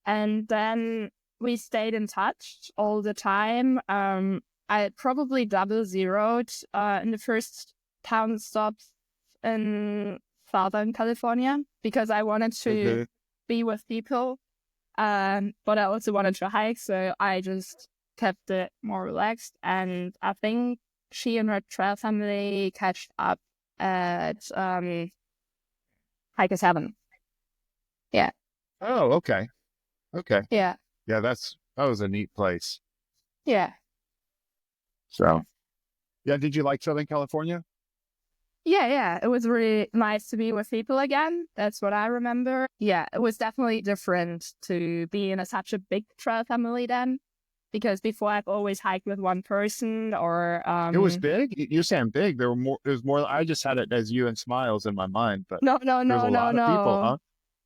and then we stayed in touch all the time. I probably double zeroed in the first town stops in Southern California because I wanted to be with people. But I also wanted to hike, so I just kept it more relaxed. And I think she and her trail family catched up at Hikers Heaven. Yeah. Oh, okay. Yeah. Yeah, that was a neat place. Yeah. So, yeah, did you like Southern California? Yeah. It was really nice to be with people again. That's what I remember. Yeah, it was definitely different to be in such a big trail family then. Because before I've always hiked with one person or... It was big? You're saying big. It was more, I just had it as you and Smiles in my mind, but no. There's a lot of people, huh?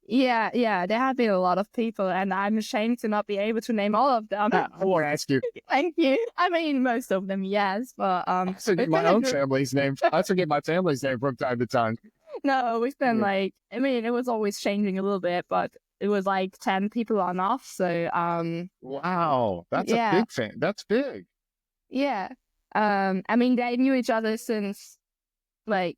Yeah, there have been a lot of people, and I'm ashamed to not be able to name all of them. I won't ask you. Thank you. I mean, most of them, yes, but I forget my own family's name. I forget my family's name from time to time. No, we've been it was always changing a little bit, but it was like 10 people on off. So, wow, that's a big fan. That's big. Yeah. I mean, they knew each other since like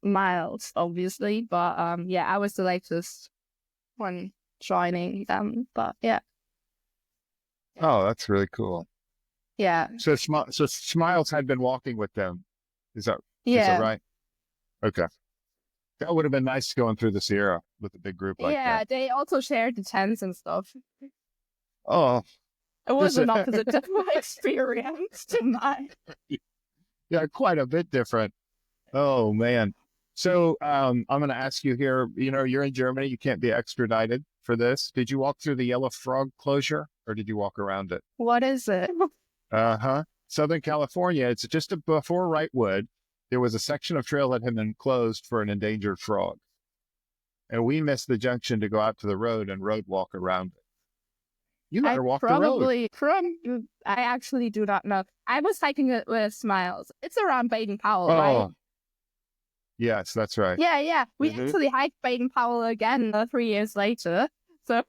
miles, obviously, but I was the latest one joining them, but yeah. Oh, that's really cool. Yeah. So Smiles had been walking with them. Is that right? Okay. That would have been nice going through the Sierra with a big group like that. Yeah, they also shared the tents and stuff. Oh. It was an opposite experience to mine. Yeah, quite a bit different. Oh, man. So I'm going to ask you here, you're in Germany. You can't be extradited for this. Did you walk through the Yellow Frog closure or did you walk around it? What is it? Uh-huh. Southern California. It's just before Wrightwood. There was a section of trail that had been closed for an endangered frog. And we missed the junction to go out to the road and road walk around it. You never walked the road. I actually do not know. I was hiking it with Smiles. It's around Baden-Powell, right? Yes, that's right. Yeah. We actually hiked Baden-Powell again 3 years later. So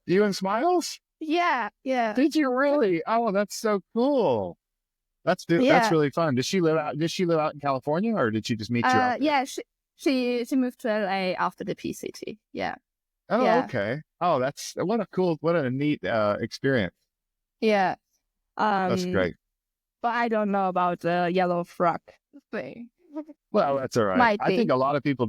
You and Smiles? yeah. Did you really? Oh, that's so cool. That's really fun. Did she live out in California, or did she just meet you out there? Yeah, she moved to LA after the PCT. Yeah. Oh, Yeah. okay. Oh, what a neat experience. Yeah. That's great. But I don't know about the yellow frog thing. Well, that's all right. Might I be. think a lot of people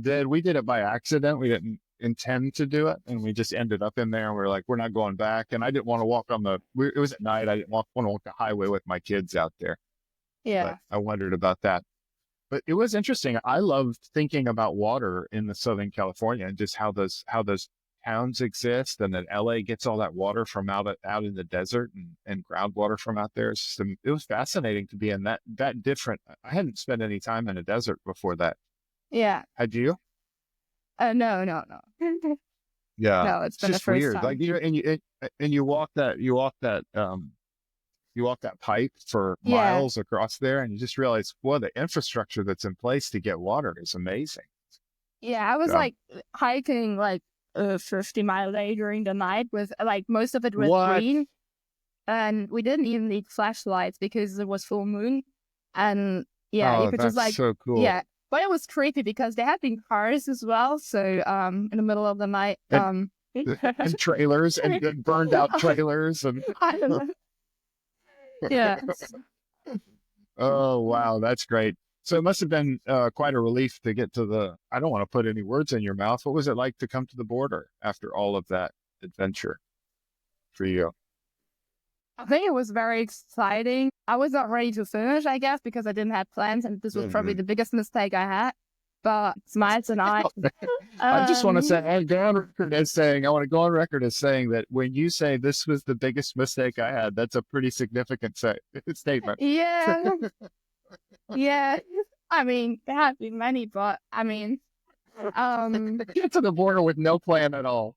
did. We did it by accident. We didn't intend to do it, and we just ended up in there. And we're like, we're not going back. And I didn't want to walk it was at night. I didn't want to walk the highway with my kids out there. Yeah. But I wondered about that. But it was interesting. I loved thinking about water in the Southern California and just how those towns exist, and that LA gets all that water from out in the desert and groundwater from out there. It was fascinating to be in that different. I hadn't spent any time in a desert before that. Yeah. Had you? No. Yeah. No, it's been the just first weird. time. Like you walk that pipe for miles across there, and you just realize, well, the infrastructure that's in place to get water is amazing. Yeah, I was like hiking like a 50-mile day during the night with like most of it was green, and we didn't even need flashlights because it was full moon, and you could just like so cool. Yeah, but it was creepy because there had been cars as well. So in the middle of the night, and trailers and burned out trailers and. I don't know. Yeah. Oh, wow. That's great. So it must have been quite a relief to get to I don't want to put any words in your mouth. What was it like to come to the border after all of that adventure for you? I think it was very exciting. I was not ready to finish, I guess, because I didn't have plans, and this was probably the biggest mistake I had. But Smiles and I... I just want to say, I want to go on record as saying that when you say this was the biggest mistake I had, that's a pretty significant statement. Yeah. Yeah. I mean, there have been many, but I mean... Get to the border with no plan at all.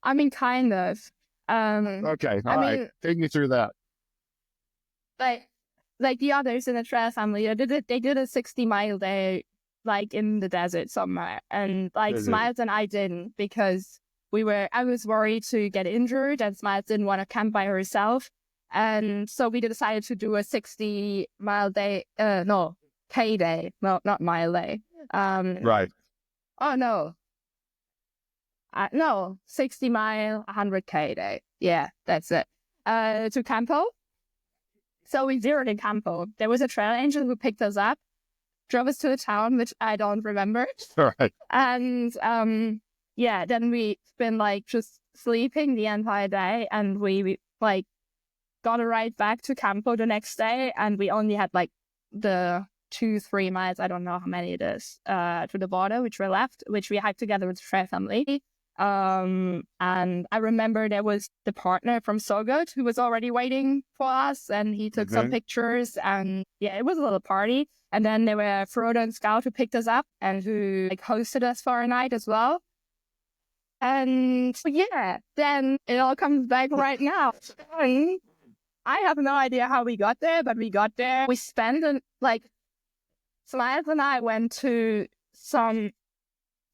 I mean, kind of. Okay, all right. Take me through that. Like the others in the trail family, they did a 60-mile day, like in the desert somewhere, and like Smiles and I didn't, because I was worried to get injured, and Smiles didn't want to camp by herself, and so we decided to do a 60-mile day, K day, not mile day. Right. Oh no. No, 60-mile, 100K day. Yeah, that's it. To Campo. So we zeroed in Campo. There was a trail angel who picked us up, drove us to a town, which I don't remember. All right. And then we've been like just sleeping the entire day, and we like got a ride back to Campo the next day, and we only had like the 2-3 miles, I don't know how many it is, to the border, which we hiked together with the trail family. And I remember there was the partner from So Good who was already waiting for us, and he took some pictures, and it was a little party. And then there were Frodo and Scout who picked us up and who like hosted us for a night as well. And then it all comes back right now. And I have no idea how we got there, but we got there. We spent Smiles and I went to some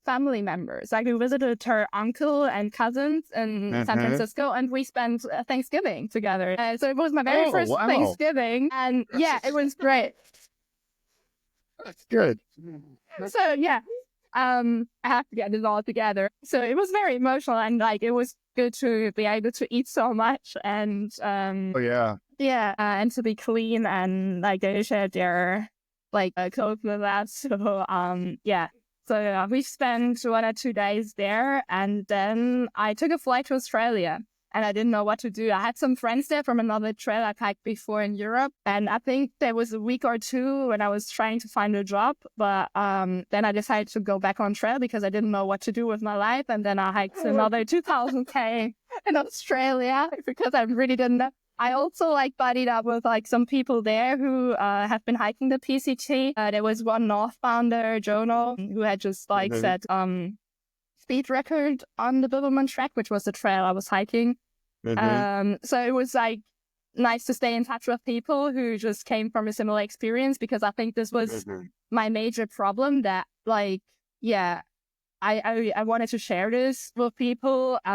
family members. Like we visited her uncle and cousins in San Francisco, and we spent Thanksgiving together. So it was my very first Thanksgiving, and it was great. That's good. So I have to get it all together. So it was very emotional, and like it was good to be able to eat so much, and and to be clean, and like they shared their clothes with us. So we spent 1 or 2 days there, and then I took a flight to Australia, and I didn't know what to do. I had some friends there from another trail I'd hiked before in Europe, and I think there was a week or two when I was trying to find a job, but then I decided to go back on trail because I didn't know what to do with my life, and then I hiked another 2,000 K in Australia because I really didn't know. I also like buddied up with like some people there who have been hiking the PCT. There was one northbounder, Jono, who had just like set speed record on the Bibbleman Track, which was the trail I was hiking. So it was like nice to stay in touch with people who just came from a similar experience, because I think this was my major problem, that like, yeah, I wanted to share this with people, but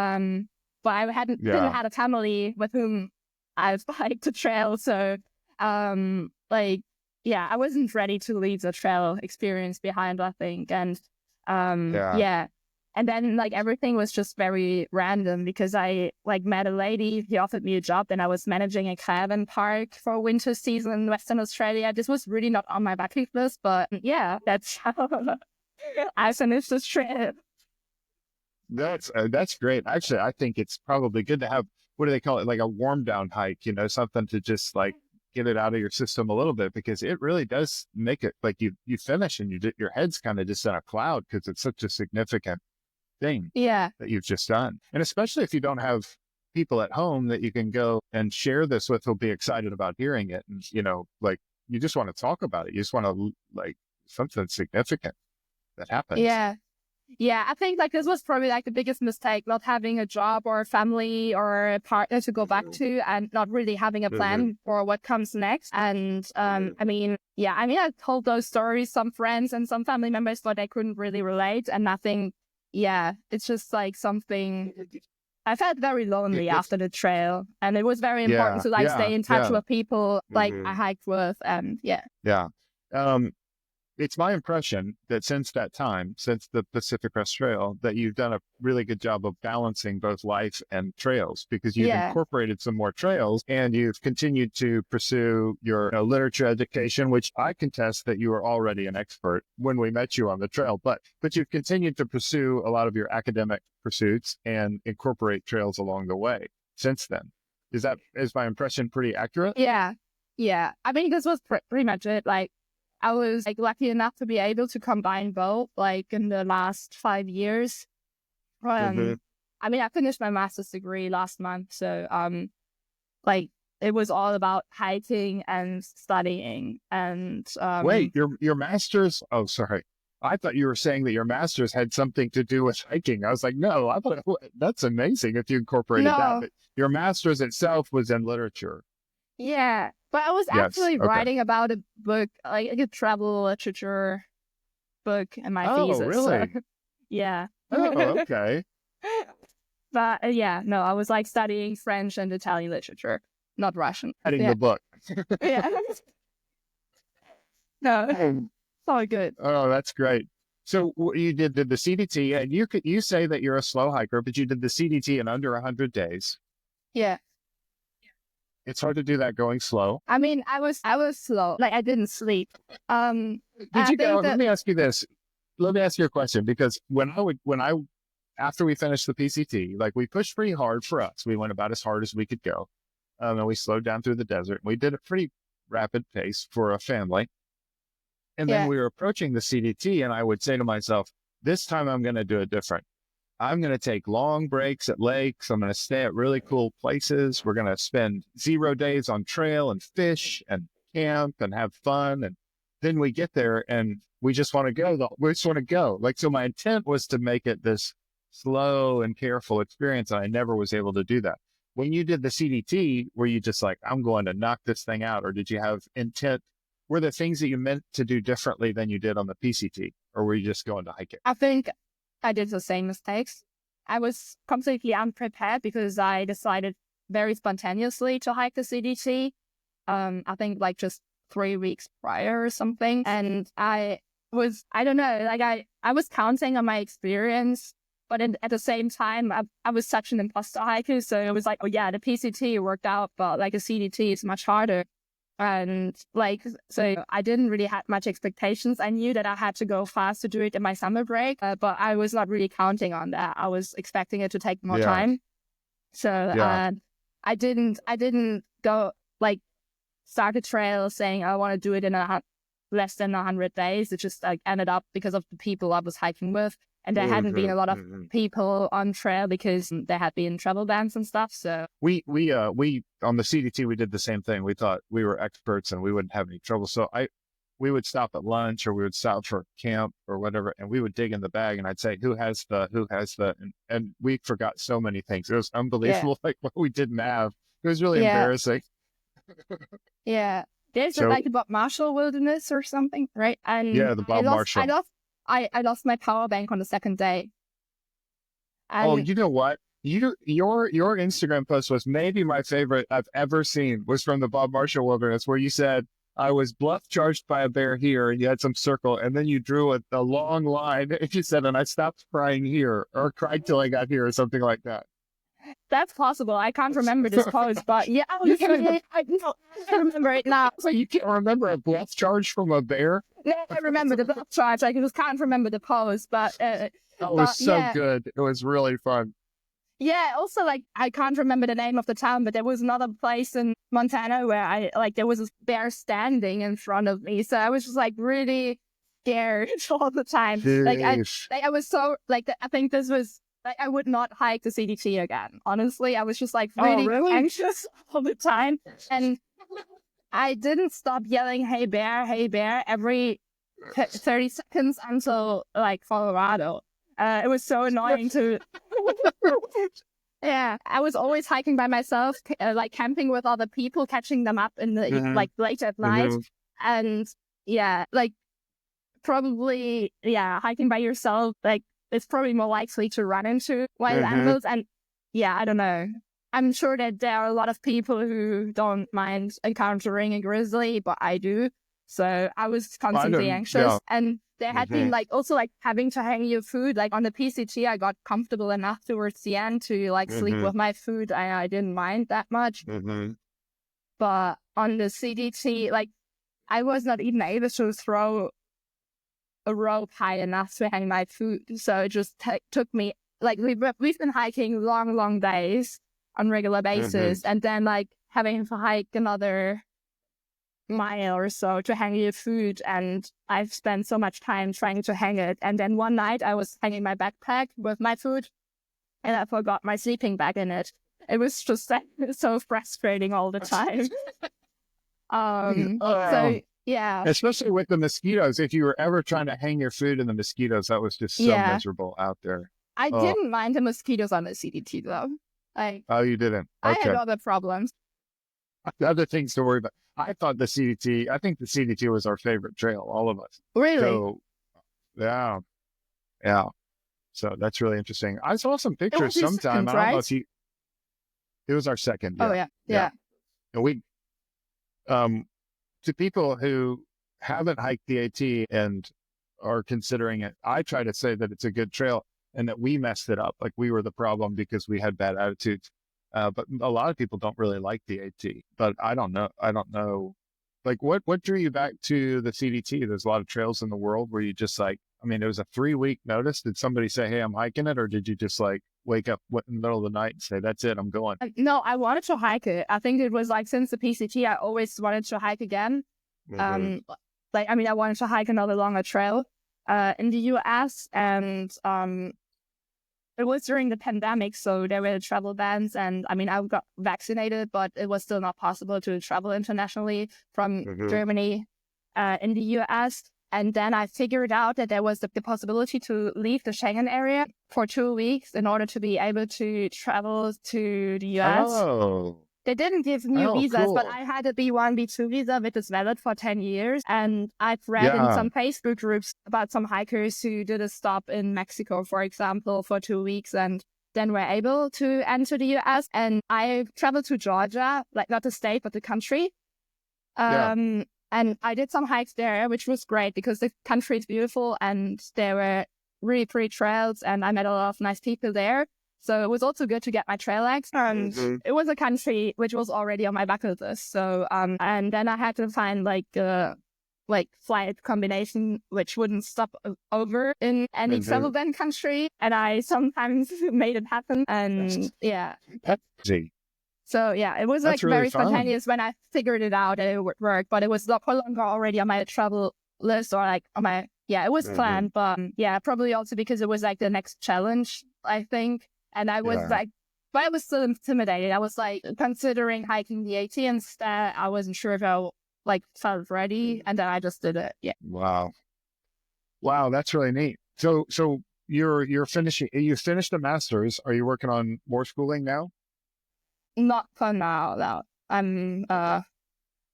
I didn't have a family with whom I've hiked the trail. So, like, yeah, I wasn't ready to leave the trail experience behind, I think. And, yeah. And then like everything was just very random, because I like met a lady, he offered me a job, and I was managing a caravan park for a winter season in Western Australia. This was really not on my bucket list, but yeah, that's how I finished this trip. That's great. Actually, I think it's probably good to have, what do they call it? Like a warm down hike, you know, something to just like get it out of your system a little bit, because it really does make it like you finish and your head's kind of just in a cloud, because it's such a significant thing that you've just done. And especially if you don't have people at home that you can go and share this with, who'll be excited about hearing it. And, you know, like you just want to talk about it. You just want to like something significant that happens. Yeah, I think like this was probably like the biggest mistake, not having a job or a family or a partner to go back to, and not really having a plan for what comes next. And I mean, I told those stories some friends and some family members, but they couldn't really relate. And nothing, it's just like something. I felt very lonely after the trail, and it was very important to like stay in touch with people like I hiked with, and it's my impression that since that time, since the Pacific Crest Trail, that you've done a really good job of balancing both life and trails, because you've incorporated some more trails, and you've continued to pursue your literature education, which I contest that you were already an expert when we met you on the trail, but you've continued to pursue a lot of your academic pursuits and incorporate trails along the way since then. Is my impression pretty accurate? Yeah. I mean, this was pretty much it. Like, I was like lucky enough to be able to combine both, like in the last 5 years. I mean, I finished my master's degree last month, so like it was all about hiking and studying. And wait, your master's? Oh, sorry. I thought you were saying that your master's had something to do with hiking. I was like, no, I thought that's amazing if you incorporated that. But your master's itself was in literature. Yeah, but I was actually writing about a book, like a travel literature book in my thesis. Oh, really? So, yeah. Oh, okay. But no, I was like studying French and Italian literature, not Russian. Writing the book. No, it's all good. Oh, that's great. So you did the CDT, and you say that you're a slow hiker, but you did the CDT in under 100 days. Yeah. It's hard to do that going slow. I mean, I was slow. Like I didn't sleep. Did you go? Let me ask you this. Let me ask you a question, because after we finished the PCT, like we pushed pretty hard for us. We went about as hard as we could go, and we slowed down through the desert. We did a pretty rapid pace for a family, and then we were approaching the CDT, and I would say to myself, "This time I'm going to do it different. I'm going to take long breaks at lakes. I'm going to stay at really cool places. We're going to spend 0 days on trail and fish and camp and have fun." And then we get there and we just want to go. We just want to go. Like, so my intent was to make it this slow and careful experience. And I never was able to do that. When you did the CDT, were you just like, I'm going to knock this thing out? Or did you have intent? Were there things that you meant to do differently than you did on the PCT? Or were you just going to hike it? I think I did the same mistakes. I was completely unprepared because I decided very spontaneously to hike the CDT. I think like just 3 weeks prior or something. And I don't know, like I was counting on my experience, but at the same time, I was such an imposter hiker. So it was like, oh yeah, the PCT worked out, but like a CDT is much harder. And like, so I didn't really have much expectations. I knew that I had to go fast to do it in my summer break, but I was not really counting on that. I was expecting it to take more time. So I didn't go like start a trail saying I want to do it in less than 100 days. It just like ended up because of the people I was hiking with. and there hadn't been a lot of people on trail because there had been travel bans and stuff. So we on the CDT, we did the same thing. We thought we were experts and we wouldn't have any trouble. So we would stop at lunch, or we would stop for camp or whatever, and we would dig in the bag, and I'd say, who has the, and we forgot so many things. It was unbelievable, like what we didn't have. It was really embarrassing. Yeah. There's like the Bob Marshall Wilderness or something, right? And the Bob Marshall. I lost my power bank on the second day. And you know what? Your Instagram post was maybe my favorite I've ever seen, was from the Bob Marshall Wilderness, where you said, I was bluff charged by a bear here, and you had some circle, and then you drew a long line, and you said, and I stopped crying here, or cried till I got here, or something like that. That's possible. I can't remember this post, but I remember it now. So you can't remember a bluff charge from a bear? No, I remember the bluff charge. I just can't remember the post, but it was so good. It was really fun. Yeah, also, like, I can't remember the name of the town, but there was another place in Montana where there was a bear standing in front of me. So I was just, like, really scared all the time. Jeez. I was so, like, I think this was, like, I would not hike the CDT again. Honestly, I was just, like, really anxious all the time. And I didn't stop yelling, hey, bear, every 30 seconds until, like, Colorado. It was so annoying to... Yeah, I was always hiking by myself, like camping with other people, catching them up in the like late at night. And like probably, hiking by yourself, like it's probably more likely to run into wild animals. And I don't know. I'm sure that there are a lot of people who don't mind encountering a grizzly, but I do. So I was constantly anxious. And there had been like also like having to hang your food. Like on the PCT, I got comfortable enough towards the end to like sleep with my food. I didn't mind that much. But on the CDT, like I was not even able to throw a rope high enough to hang my food. So it just took me, like we've been hiking long days on regular basis. And then like having to hike another mile or so to hang your food, and I've spent so much time trying to hang it. And then one night I was hanging my backpack with my food and I forgot my sleeping bag in it. It was just so frustrating all the time. So yeah, especially with the mosquitoes. If you were ever trying to hang your food in the mosquitoes, that was just so miserable out there. I didn't mind the mosquitoes on the CDT though. You didn't? Okay. I had other problems. Other things to worry about. I think the CDT was our favorite trail, all of us. Really? So, yeah. So that's really interesting. I saw some pictures sometime. I don't know if it was our second. Yeah. Oh, yeah. And we, to people who haven't hiked the AT and are considering it, I try to say that it's a good trail and that we messed it up. Like we were the problem because we had bad attitudes. But a lot of people don't really like the AT, but I don't know. Like what drew you back to the CDT? There's a lot of trails in the world where you just like, I mean, it was a 3-week notice. Did somebody say, hey, I'm hiking it? Or did you just like wake up in the middle of the night and say, that's it, I'm going? No, I wanted to hike it. I think it was like since the PCT, I always wanted to hike again. I wanted to hike another longer trail in the US, and it was during the pandemic, so there were travel bans, and I mean, I got vaccinated, but it was still not possible to travel internationally from Germany in the US. And then I figured out that there was the possibility to leave the Schengen area for 2 weeks in order to be able to travel to the US. Oh. They didn't give new visas, cool. but I had a B1, B2 visa, which is valid for 10 years. And I've read in some Facebook groups about some hikers who did a stop in Mexico, for example, for 2 weeks and then were able to enter the US. And I traveled to Georgia, like not the state, but the country. And I did some hikes there, which was great because the country is beautiful and there were really pretty trails and I met a lot of nice people there. So it was also good to get my trail legs, and it was a country which was already on my bucket list. So, and then I had to find like flight combination which wouldn't stop over in any travel ban country, and I sometimes made it happen. And so it was like very spontaneous when I figured it out and it would work, but it was no longer already on my travel list or like on my it was planned, but probably also because it was like the next challenge, I think. And I was like, but I was still intimidated. I was like considering hiking the AT instead. I wasn't sure if I felt ready, and then I just did it. Yeah. Wow, that's really neat. So you finished a master's. Are you working on more schooling now? Not for now. No, I'm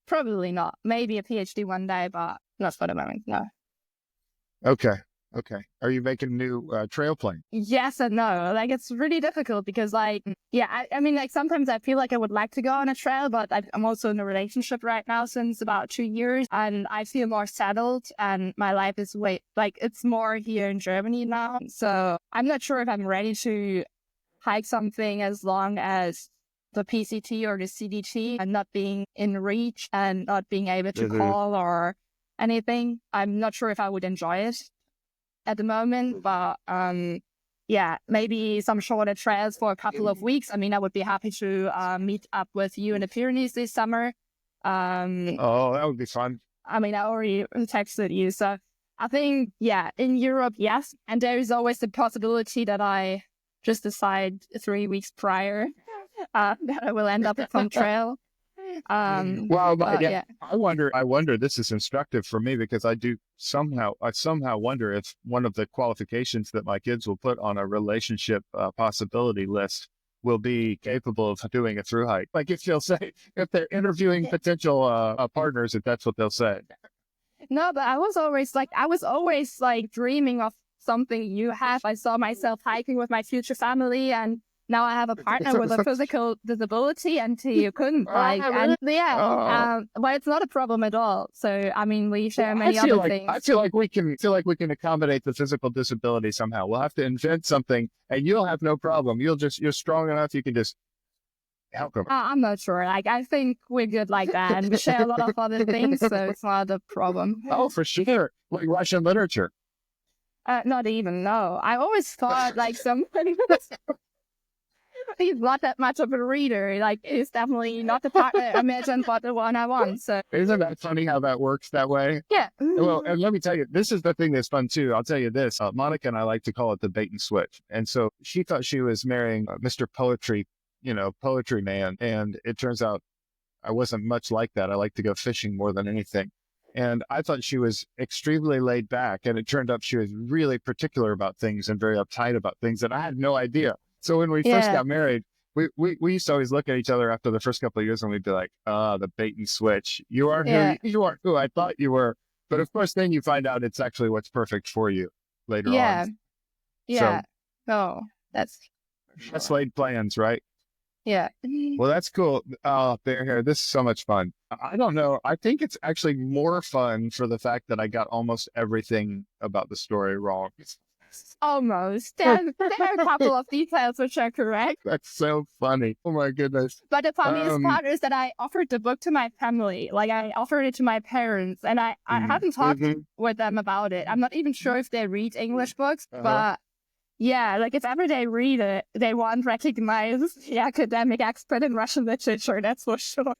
probably not. Maybe a PhD one day, but not for the moment. No. Okay. Are you making new trail plans? Yes and no. Like, it's really difficult because, I mean, like, sometimes I feel like I would like to go on a trail, but I'm also in a relationship right now since about 2 years, and I feel more settled, and my life is it's more here in Germany now. So I'm not sure if I'm ready to hike something as long as the PCT or the CDT and not being in reach and not being able to call or anything. I'm not sure if I would enjoy it at the moment, but maybe some shorter trails for a couple of weeks. I mean, I would be happy to meet up with you in the Pyrenees this summer. That would be fun. I mean, I already texted you, so I think in Europe, yes, and there is always the possibility that I just decide 3 weeks prior that I will end up at some trail. I wonder, this is instructive for me because I somehow wonder if one of the qualifications that my kids will put on a relationship possibility list will be capable of doing a through hike. Like, if they're interviewing potential partners, if that's what they'll say. No, but I was always dreaming of something you have. I saw myself hiking with my future family, and now I have a partner with a physical disability, and you couldn't but it's not a problem at all. So, I mean, we share many other things. I feel like we can accommodate the physical disability somehow. We'll have to invent something, and you'll have no problem. You're strong enough. You can just help them. I'm not sure. I think we're good like that, and we share a lot of other things, so it's not a problem. Oh, for sure. Like Russian literature. Not even. No, I always thought somebody was. He's not that much of a reader. He's definitely not the partner I imagined, but the one I want. So isn't that funny how that works that way? Yeah. Well, and let me tell you, this is the thing that's fun too. I'll tell you this. Monica and I like to call it the bait and switch. And so she thought she was marrying Mr. Poetry, poetry man. And it turns out I wasn't much like that. I like to go fishing more than anything. And I thought she was extremely laid back. And it turned out she was really particular about things and very uptight about things. And I had no idea. So when we first got married, we used to always look at each other after the first couple of years, and we'd be like, the bait and switch. You are who I thought you were. But of course, then you find out it's actually what's perfect for you later on. Yeah. So, that's laid plans, right? Yeah. Well, that's cool. Bear Hare, this is so much fun. I don't know. I think it's actually more fun for the fact that I got almost everything about the story wrong. Almost. There are a couple of details which are correct. That's so funny. Oh my goodness. But the funniest part is that I offered the book to my family. I offered it to my parents, and I haven't talked with them about it. I'm not even sure if they read English books, but if ever they read it, they won't recognize the academic expert in Russian literature, that's for sure.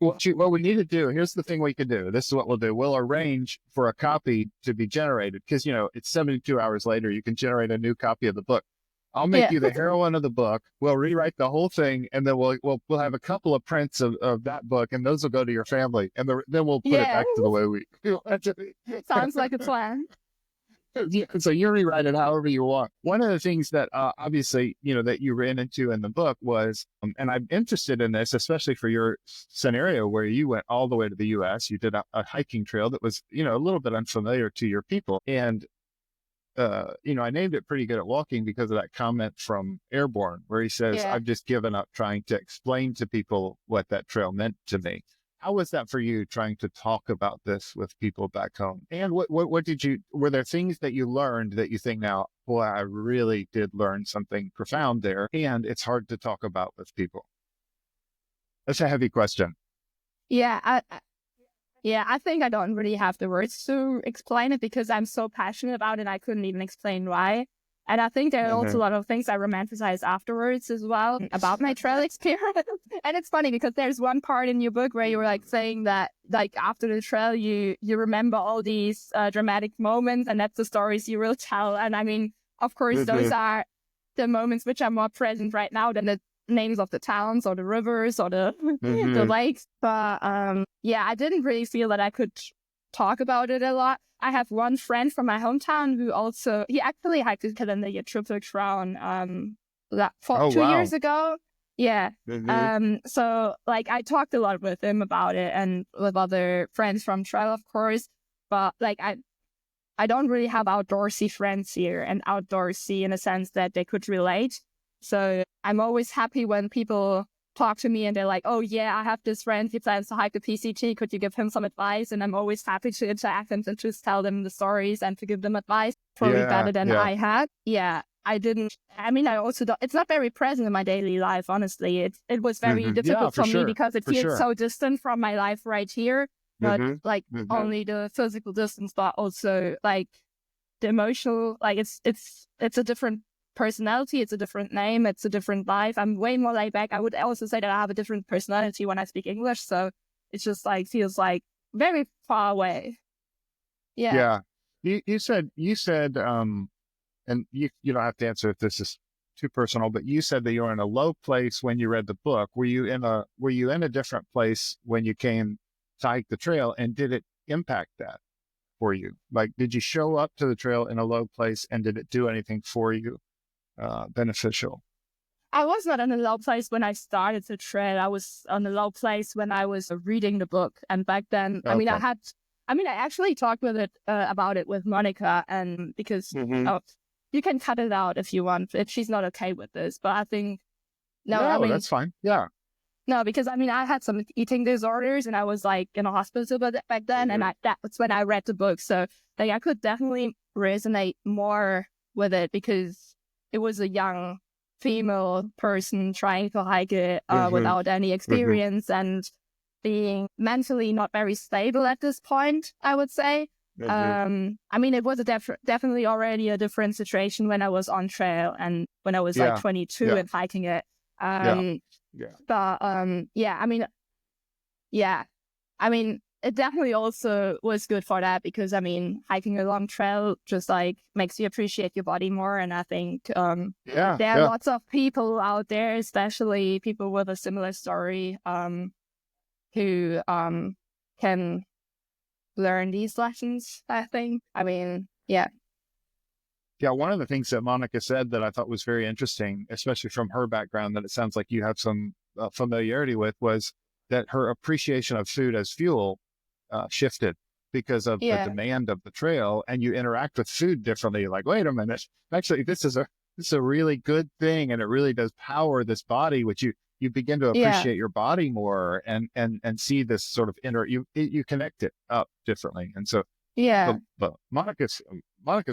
What we need to do, here's the thing we could do. This is what we'll do. We'll arrange for a copy to be generated because, it's 72 hours later. You can generate a new copy of the book. I'll make you the heroine of the book. We'll rewrite the whole thing, and then we'll have a couple of prints of that book, and those will go to your family, and then we'll put it back to the way we. Sounds like a plan. So you rewrite it however you want. One of the things that obviously, that you ran into in the book was, and I'm interested in this, especially for your scenario where you went all the way to the U.S. You did a hiking trail that was, a little bit unfamiliar to your people. And, I named it Pretty Good at Walking because of that comment from Airborne where he says, I've just given up trying to explain to people what that trail meant to me. How was that for you trying to talk about this with people back home? And were there things that you learned that you think now, boy, I really did learn something profound there, and it's hard to talk about with people? That's a heavy question. Yeah. I think I don't really have the words to explain it because I'm so passionate about it. I couldn't even explain why. And I think there are also a lot of things I romanticize afterwards as well about my trail experience. And it's funny because there's one part in your book where you were like saying that like after the trail, you remember all these dramatic moments, and that's the stories you will tell. And I mean, of course, those are the moments which are more present right now than the names of the towns or the rivers or the the lakes. But yeah, I didn't really feel that I could talk about it a lot. I have one friend from my hometown who also, he actually hiked the Continental Triple Crown 2 years ago. Yeah. So like I talked a lot with him about it and with other friends from trail, of course. But like I don't really have outdoorsy friends here, and outdoorsy in a sense that they could relate. So I'm always happy when people talk to me and they're like, oh yeah, I have this friend, he plans to hike the PCT, could you give him some advice? And I'm always happy to interact and to just tell them the stories and to give them advice, probably better than I had. Yeah, I didn't, I mean, I also don't, it's not very present in my daily life, honestly. It was very difficult for me because it feels so distant from my life right here. Not like only the physical distance, but also like the emotional, like it's a different personality, it's a different name, it's a different life. I'm way more laid back. I would also say that I have a different personality when I speak English, so it's just like feels like very far away. Yeah. You said and you don't have to answer if this is too personal, but you said that you were in a low place when you read the book. Were you in a different place when you came to hike the trail, and did it impact that for you? Like, did you show up to the trail in a low place, and did it do anything for you beneficial? I was not in a low place when I started the trail. I was on a low place when I was reading the book. And back then, I actually talked with it about it with Monica, and because you can cut it out if you want, if she's not okay with this. But I think, that's fine. Yeah. No, because I mean, I had some eating disorders and I was like in a hospital back then. And that's when I read the book. So like I could definitely resonate more with it because it was a young female person trying to hike it without any experience and being mentally not very stable at this point, I would say. I mean, it was definitely already a different situation when I was on trail and when I was like 22 and hiking it. But I mean, it definitely also was good for that because I mean, hiking a long trail just like makes you appreciate your body more. And I think there are lots of people out there, especially people with a similar story, who can learn these lessons, I think. I mean, yeah. Yeah, one of the things that Monica said that I thought was very interesting, especially from her background, that it sounds like you have some familiarity with, was that her appreciation of food as fuel shifted because of the demand of the trail, and you interact with food differently. Like, wait a minute, actually, this is a really good thing, and it really does power this body, which you begin to appreciate your body more and see this sort of you connect it up differently. And so but Monica's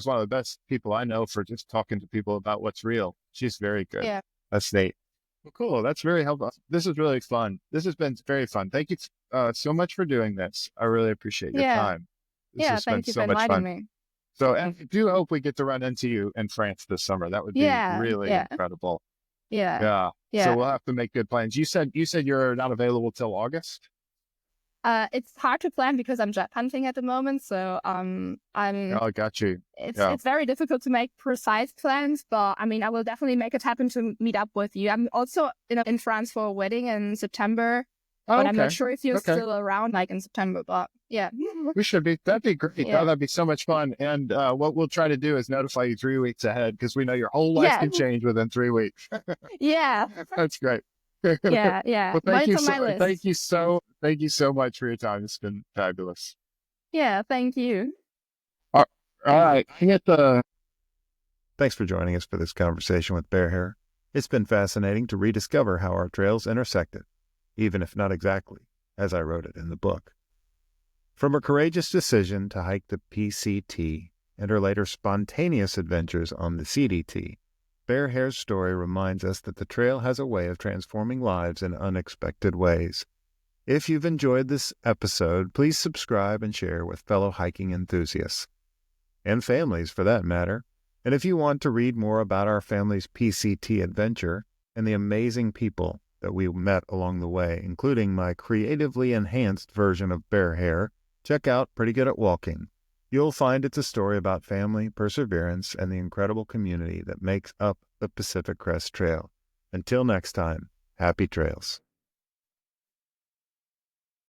one of the best people I know for just talking to people about what's real. She's very good. Yeah. That's Nate. Well, cool. That's very helpful. This is really fun. This has been very fun. Thank you so much for doing this. I really appreciate your time. This has thank been you so for much inviting fun. me. So, and I do hope we get to run into you in France this summer. That would be really incredible. Yeah. So we'll have to make good plans. You said you're not available till August? It's hard to plan because I'm jet hunting at the moment. So I got you. It's very difficult to make precise plans, but I mean, I will definitely make it happen to meet up with you. I'm also in France for a wedding in September, but I'm not sure if you're still around like in September, but yeah. We should be. That'd be great. Yeah. Oh, that'd be so much fun. And what we'll try to do is notify you 3 weeks ahead because we know your whole life can change within 3 weeks. Yeah. That's great. Yeah. Well, thank you so much for your time. It's been fabulous. Yeah, thank you. All right. Thanks for joining us for this conversation with Bear Hare. It's been fascinating to rediscover how our trails intersected, even if not exactly as I wrote it in the book. From her courageous decision to hike the PCT and her later spontaneous adventures on the CDT, Bear Hare's story reminds us that the trail has a way of transforming lives in unexpected ways. If you've enjoyed this episode, please subscribe and share with fellow hiking enthusiasts, and families for that matter, And if you want to read more about our family's PCT adventure and the amazing people that we met along the way, including my creatively enhanced version of Hare, check out Pretty Good at Walking. You'll find it's a story about family, perseverance, and the incredible community that makes up the Pacific Crest Trail. Until next time, happy trails.